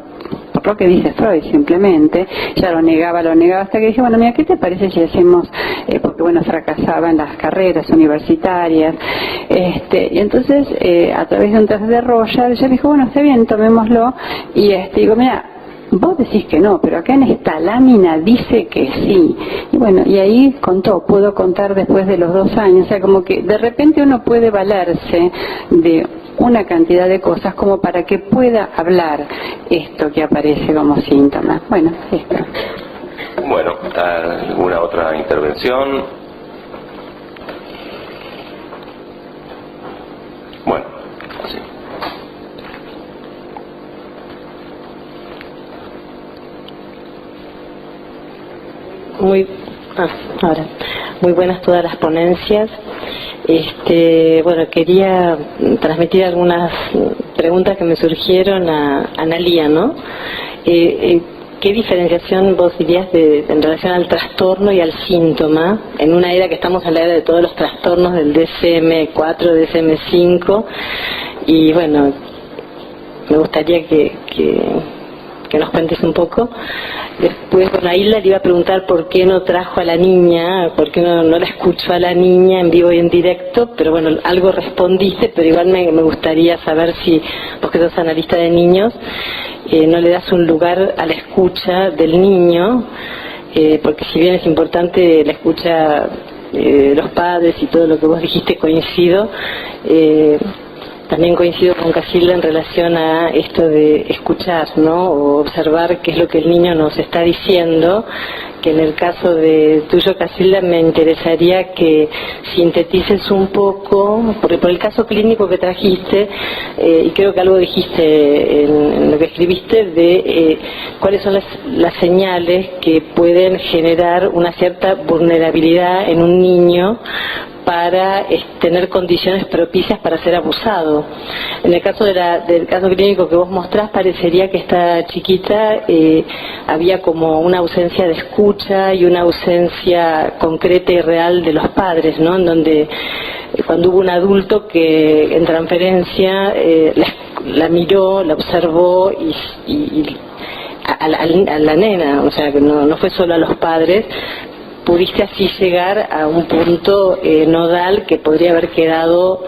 B: lo que dice Freud, simplemente. Ya lo negaba, hasta que dije, bueno, mira, ¿qué te parece si hacemos, porque bueno, fracasaba en las carreras universitarias, y entonces a través de un test de Rorschach, ella me dijo, bueno, está bien, tomémoslo, y digo, mira, vos decís que no, pero acá en esta lámina dice que sí. Y bueno, y ahí pudo contar después de los 2 años, o sea, como que de repente uno puede valerse de una cantidad de cosas como para que pueda hablar esto que aparece como síntoma. Bueno, esto.
A: Bueno, ¿alguna otra intervención? Bueno, sí.
K: Muy buenas todas las ponencias. Bueno, quería transmitir algunas preguntas que me surgieron a Analía, ¿no? ¿Qué diferenciación vos dirías en relación al trastorno y al síntoma en una era que estamos en la era de todos los trastornos del DSM-4, DSM-5? Y bueno, me gustaría que nos cuentes un poco. Después, bueno, a Hilda le iba a preguntar por qué no trajo a la niña, por qué no la escuchó a la niña en vivo y en directo, pero bueno, algo respondiste, pero igual me gustaría saber si vos, que sos analista de niños, no le das un lugar a la escucha del niño, porque si bien es importante la escucha de los padres y todo lo que vos dijiste, coincido, también coincido con Casilda en relación a esto de escuchar, ¿no? O observar qué es lo que el niño nos está diciendo, que en el caso de tuyo, Casilda, me interesaría que sintetices un poco, porque por el caso clínico que trajiste, y creo que algo dijiste en lo que escribiste, de cuáles son las señales que pueden generar una cierta vulnerabilidad en un niño para tener condiciones propicias para ser abusado. En el caso del caso clínico que vos mostrás, parecería que esta chiquita había como una ausencia de escucha y una ausencia concreta y real de los padres, ¿no? En donde cuando hubo un adulto que en transferencia la miró, la observó y a la nena, o sea, que no fue solo a los padres, pudiste así llegar a un punto nodal que podría haber quedado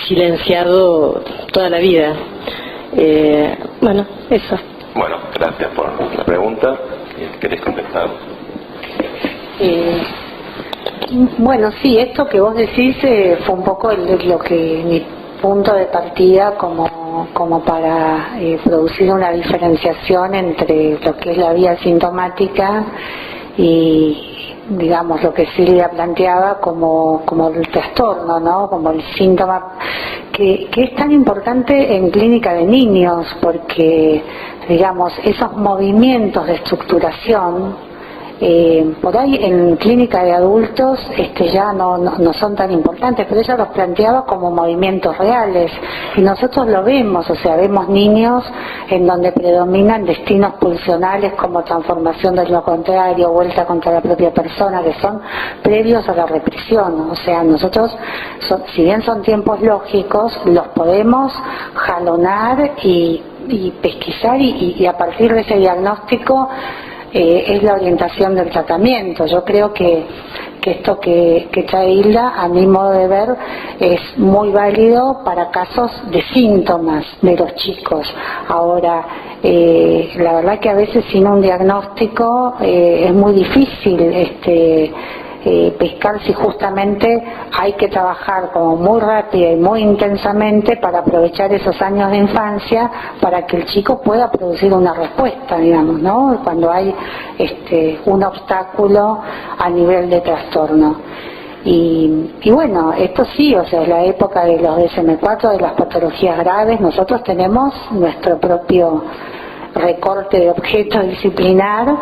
K: silenciado toda la vida. Bueno, eso.
A: Bueno, gracias por la pregunta. ¿Querés contestar?
H: Bueno, sí, esto que vos decís fue un poco lo que mi punto de partida como para producir una diferenciación entre lo que es la vía sintomática y, digamos, lo que Silvia planteaba como el trastorno, ¿no? Como el síntoma que es tan importante en clínica de niños, porque, digamos, esos movimientos de estructuración por ahí en clínica de adultos ya no son tan importantes, pero ella los planteaba como movimientos reales y nosotros lo vemos, o sea, vemos niños en donde predominan destinos pulsionales como transformación de lo contrario, vuelta contra la propia persona, que son previos a la represión. O sea, nosotros, si bien son tiempos lógicos, los podemos jalonar y pesquisar y a partir de ese diagnóstico es la orientación del tratamiento. Yo creo que esto que trae Hilda, a mi modo de ver, es muy válido para casos de síntomas de los chicos. Ahora, la verdad que a veces sin un diagnóstico es muy difícil pescar si justamente hay que trabajar como muy rápida y muy intensamente para aprovechar esos años de infancia para que el chico pueda producir una respuesta, digamos, ¿no? Cuando hay un obstáculo a nivel de trastorno. Y bueno, esto sí, o sea, es la época de los DSM-4, de las patologías graves. Nosotros tenemos nuestro propio recorte de objeto disciplinar.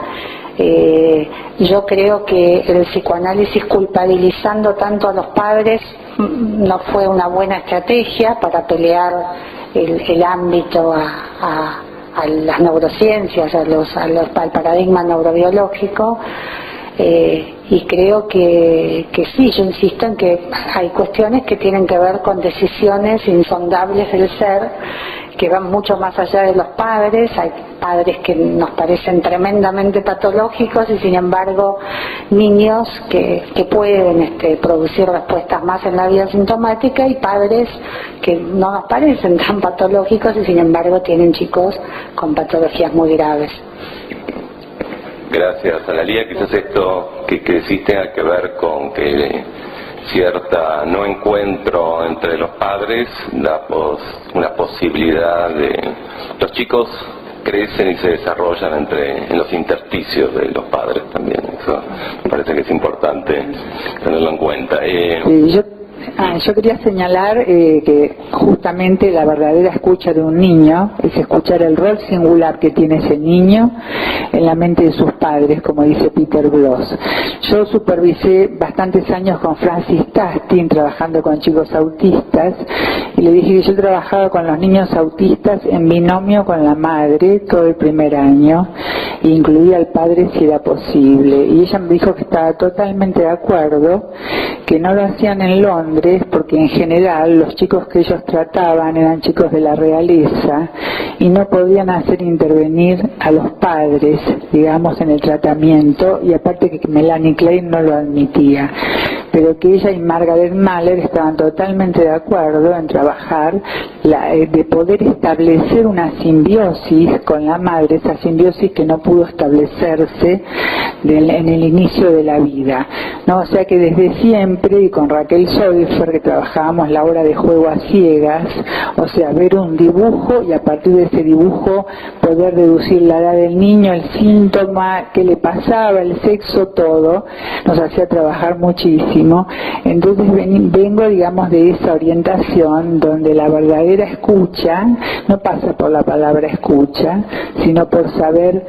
H: Yo creo que el psicoanálisis culpabilizando tanto a los padres no fue una buena estrategia para pelear el ámbito a las neurociencias, al paradigma neurobiológico. Y creo que sí, yo insisto en que hay cuestiones que tienen que ver con decisiones insondables del ser, que van mucho más allá de los padres. Hay padres que nos parecen tremendamente patológicos y sin embargo niños que pueden producir respuestas más en la vida sintomática, y padres que no nos parecen tan patológicos y sin embargo tienen chicos con patologías muy graves.
A: Gracias, Analía. Quizás esto que decís tenga que ver con que cierta no encuentro entre los padres, una posibilidad de... Los chicos crecen y se desarrollan en los intersticios de los padres también. Eso me parece que es importante tenerlo en cuenta.
C: Yo quería señalar que justamente la verdadera escucha de un niño es escuchar el rol singular que tiene ese niño en la mente de sus padres, como dice Peter Bloss. Yo supervisé bastantes años con Francis Tastin trabajando con chicos autistas, y le dije que yo trabajaba con los niños autistas en binomio con la madre todo el primer año, e incluía al padre si era posible, y ella me dijo que estaba totalmente de acuerdo, que no lo hacían en Londres porque en general los chicos que ellos trataban eran chicos de la realeza y no podían hacer intervenir a los padres, digamos, en el tratamiento, y aparte que Melanie Klein no lo admitía, pero que ella y Margaret Mahler estaban totalmente de acuerdo en trabajar de poder establecer una simbiosis con la madre, esa simbiosis que no pudo establecerse en el inicio de la vida, ¿no? O sea que desde siempre, y con Raquel Solfer, que trabajábamos la hora de juego a ciegas, o sea, ver un dibujo y a partir de ese dibujo poder deducir la edad del niño, el síntoma, qué le pasaba, el sexo, todo, nos hacía trabajar muchísimo. Entonces vengo, digamos, de esa orientación donde la verdadera escucha no pasa por la palabra escucha, sino por saber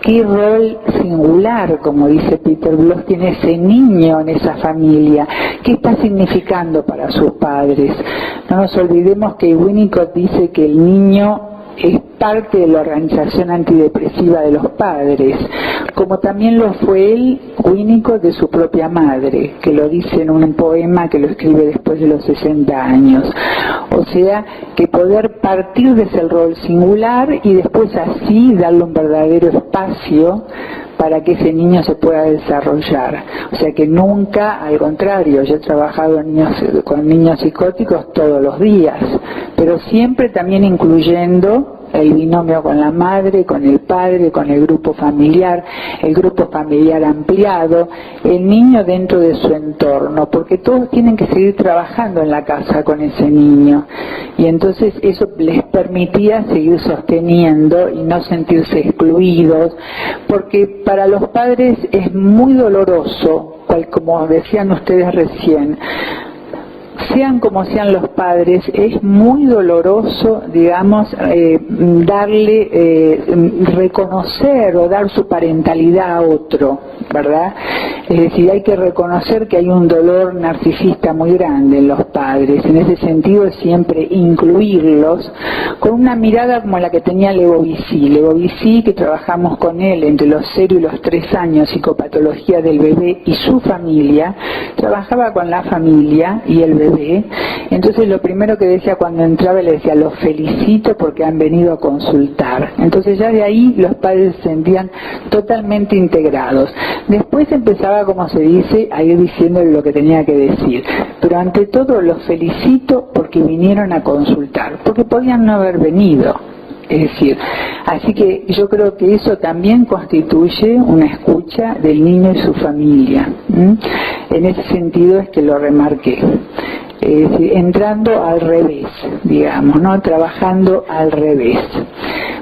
C: qué rol singular, como dice Peter Bloss, tiene ese niño en esa familia, qué está significando para sus padres. No nos olvidemos que Winnicott dice que el niño es parte de la organización antidepresiva de los padres, como también lo fue él, Winnicott, de su propia madre, que lo dice en un poema que lo escribe después de los 60 años. O sea, que poder partir de ese rol singular y después así darle un verdadero espacio para que ese niño se pueda desarrollar. O sea que nunca, al contrario, yo he trabajado con niños psicóticos todos los días, pero siempre también incluyendo el binomio con la madre, con el padre, con el grupo familiar ampliado, el niño dentro de su entorno, porque todos tienen que seguir trabajando en la casa con ese niño, y entonces eso les permitía seguir sosteniendo y no sentirse excluidos, porque para los padres es muy doloroso, como decían ustedes recién, sean como sean los padres, es muy doloroso, digamos, reconocer o dar su parentalidad a otro, ¿verdad? Es decir, hay que reconocer que hay un dolor narcisista muy grande en los padres. En ese sentido, siempre incluirlos con una mirada como la que tenía Lebovici. Lebovici, que trabajamos con él entre los 0 y los 3 años, psicopatología del bebé y su familia, trabajaba con la familia y el bebé bebé. Entonces lo primero que decía cuando entraba, le decía: los felicito porque han venido a consultar. Entonces ya de ahí los padres se sentían totalmente integrados. Después empezaba, como se dice, a ir diciéndole lo que tenía que decir. Pero ante todo los felicito porque vinieron a consultar, porque podían no haber venido. Es decir, así que yo creo que eso también constituye una escucha del niño y su familia. En ese sentido es que lo remarqué. Es decir, entrando al revés, digamos, ¿no? Trabajando al revés.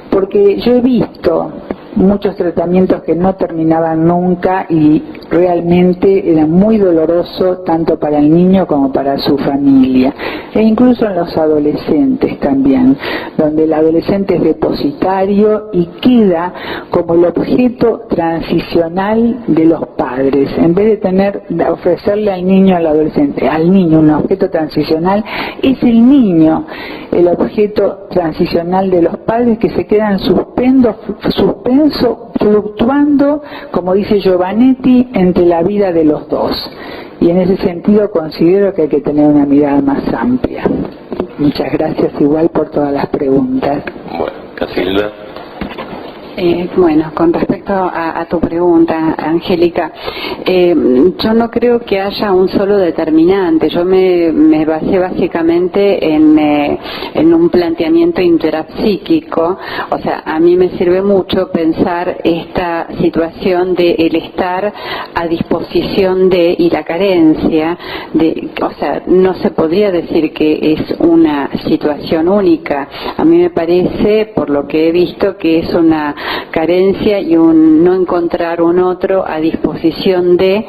C: Porque yo he visto muchos tratamientos que no terminaban nunca y realmente era muy doloroso tanto para el niño como para su familia, e incluso en los adolescentes también, donde el adolescente es depositario y queda como el objeto transicional de los padres. En vez de ofrecerle al niño, al adolescente, al niño un objeto transicional, es el niño el objeto transicional de los padres, que se quedan suspenso, fluctuando, como dice Giovannetti, entre la vida de los dos. Y en ese sentido considero que hay que tener una mirada más amplia. Muchas gracias igual por todas las preguntas.
A: Bueno, Casilda.
B: Bueno, con respecto a tu pregunta, Angélica, yo no creo que haya un solo determinante. Yo me basé básicamente en un planteamiento intrapsíquico. O sea, a mí me sirve mucho pensar esta situación de el estar a disposición de y la carencia de, o sea, no se podría decir que es una situación única. A mí me parece, por lo que he visto, que es una carencia y un no encontrar un otro a disposición de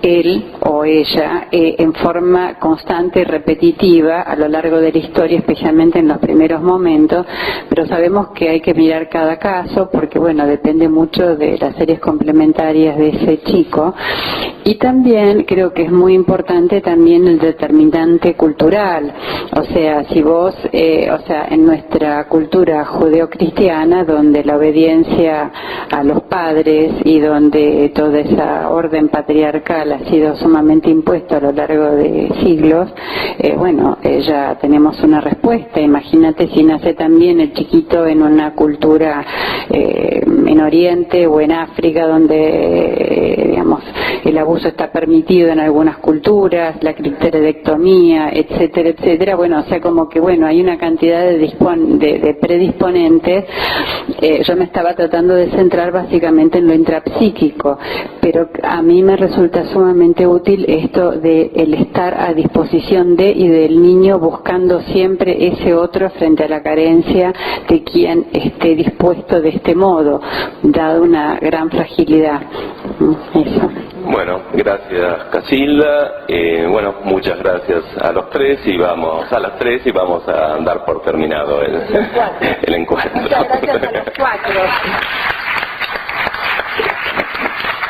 B: él o ella en forma constante y repetitiva a lo largo de la historia, especialmente en los primeros momentos, pero sabemos que hay que mirar cada caso porque, bueno, depende mucho de las series complementarias de ese chico. Y también creo que es muy importante también el determinante cultural. O sea, si vos, en nuestra cultura judeocristiana, donde la obediencia a los padres y donde toda esa orden patriarcal ha sido sumamente impuesto a lo largo de siglos, ya tenemos una respuesta. Imagínate si nace también el chiquito en una cultura en Oriente o en África, donde digamos el abuso está permitido en algunas culturas, la clitoridectomía, etcétera, etcétera. Bueno, o sea, como que hay una cantidad de predisponentes. Yo me estaba tratando de centrar básicamente en lo intrapsíquico, pero a mí me resulta sumamente útil esto de el estar a disposición de y del niño buscando siempre ese otro frente a la carencia de quien esté dispuesto de este modo, dado una gran fragilidad. Eso.
A: Bueno, gracias Casilda, muchas gracias a los tres y vamos a dar por terminado el encuentro.
B: Muchas gracias a los cuatro.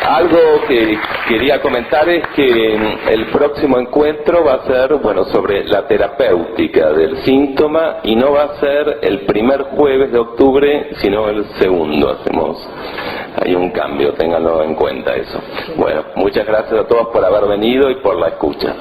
A: Algo que quería comentar es que el próximo encuentro va a ser, sobre la terapéutica del síntoma, y no va a ser el primer jueves de octubre, sino el segundo. Hay un cambio, ténganlo en cuenta eso. Bueno, muchas gracias a todos por haber venido y por la escucha.